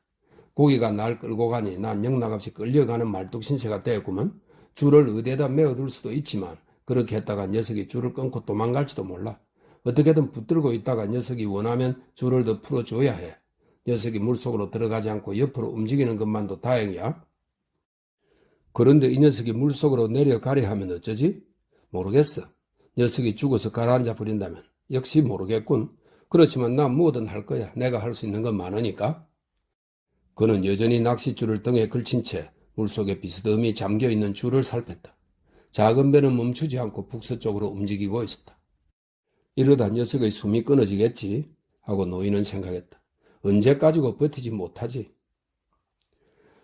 고기가 날 끌고 가니 난 영락없이 끌려가는 말뚝신세가 되었구먼. 줄을 어디에다 메어둘 수도 있지만 그렇게 했다가 녀석이 줄을 끊고 도망갈지도 몰라. 어떻게든 붙들고 있다가 녀석이 원하면 줄을 더 풀어줘야 해. 녀석이 물속으로 들어가지 않고 옆으로 움직이는 것만도 다행이야. 그런데 이 녀석이 물속으로 내려가려 하면 어쩌지? 모르겠어. 녀석이 죽어서 가라앉아 버린다면 역시 모르겠군. 그렇지만 난 뭐든 할 거야. 내가 할 수 있는 건 많으니까. 그는 여전히 낚싯줄을 등에 걸친 채 물속에 비스듬히 잠겨있는 줄을 살폈다. 작은 배는 멈추지 않고 북서쪽으로 움직이고 있었다. 이러다 녀석의 숨이 끊어지겠지 하고 노인은 생각했다. 언제까지고 버티지 못하지.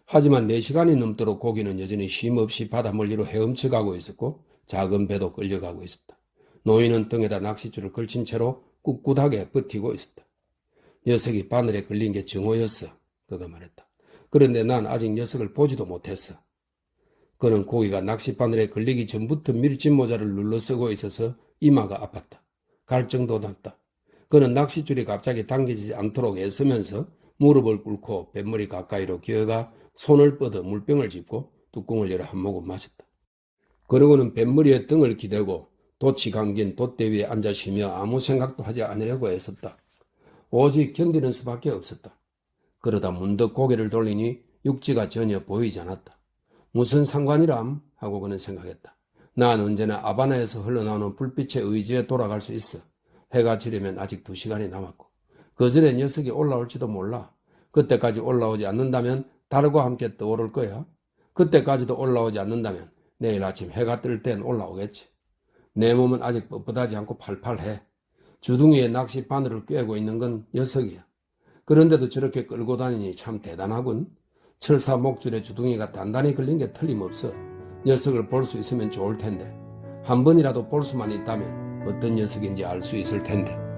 하지만 4시간이 넘도록 고기는 여전히 쉼없이 바다 멀리로 헤엄쳐가고 있었고 작은 배도 끌려가고 있었다. 노인은 등에다 낚싯줄을 걸친 채로 꿋꿋하게 버티고 있었다. 녀석이 바늘에 걸린 게 정오였어. 그가 말했다. 그런데 난 아직 녀석을 보지도 못했어. 그는 고기가 낚싯바늘에 걸리기 전부터 밀짚모자를 눌러쓰고 있어서 이마가 아팠다. 갈증도 났다. 그는 낚싯줄이 갑자기 당겨지지 않도록 애쓰면서 무릎을 꿇고 뱃머리 가까이로 기어가 손을 뻗어 물병을 짚고 뚜껑을 열어 한 모금 마셨다. 그러고는 뱃머리에 등을 기대고 돛이 감긴 돛대 위에 앉아 쉬며 아무 생각도 하지 않으려고 애썼다. 오직 견디는 수밖에 없었다. 그러다 문득 고개를 돌리니 육지가 전혀 보이지 않았다. 무슨 상관이람? 하고 그는 생각했다. 난 언제나 아바나에서 흘러나오는 불빛의 의지에 돌아갈 수 있어. 해가 지려면 아직 2시간이 남았고 그 전에 녀석이 올라올지도 몰라. 그때까지 올라오지 않는다면 달과 함께 떠오를 거야. 그때까지도 올라오지 않는다면 내일 아침 해가 뜰 땐 올라오겠지. 내 몸은 아직 뻣뻣하지 않고 팔팔해. 주둥이에 낚시 바늘을 꿰고 있는 건 녀석이야. 그런데도 저렇게 끌고 다니니 참 대단하군. 철사 목줄에 주둥이가 단단히 걸린 게 틀림없어. 녀석을 볼 수 있으면 좋을 텐데. 한 번이라도 볼 수만 있다면 어떤 녀석인지 알 수 있을 텐데.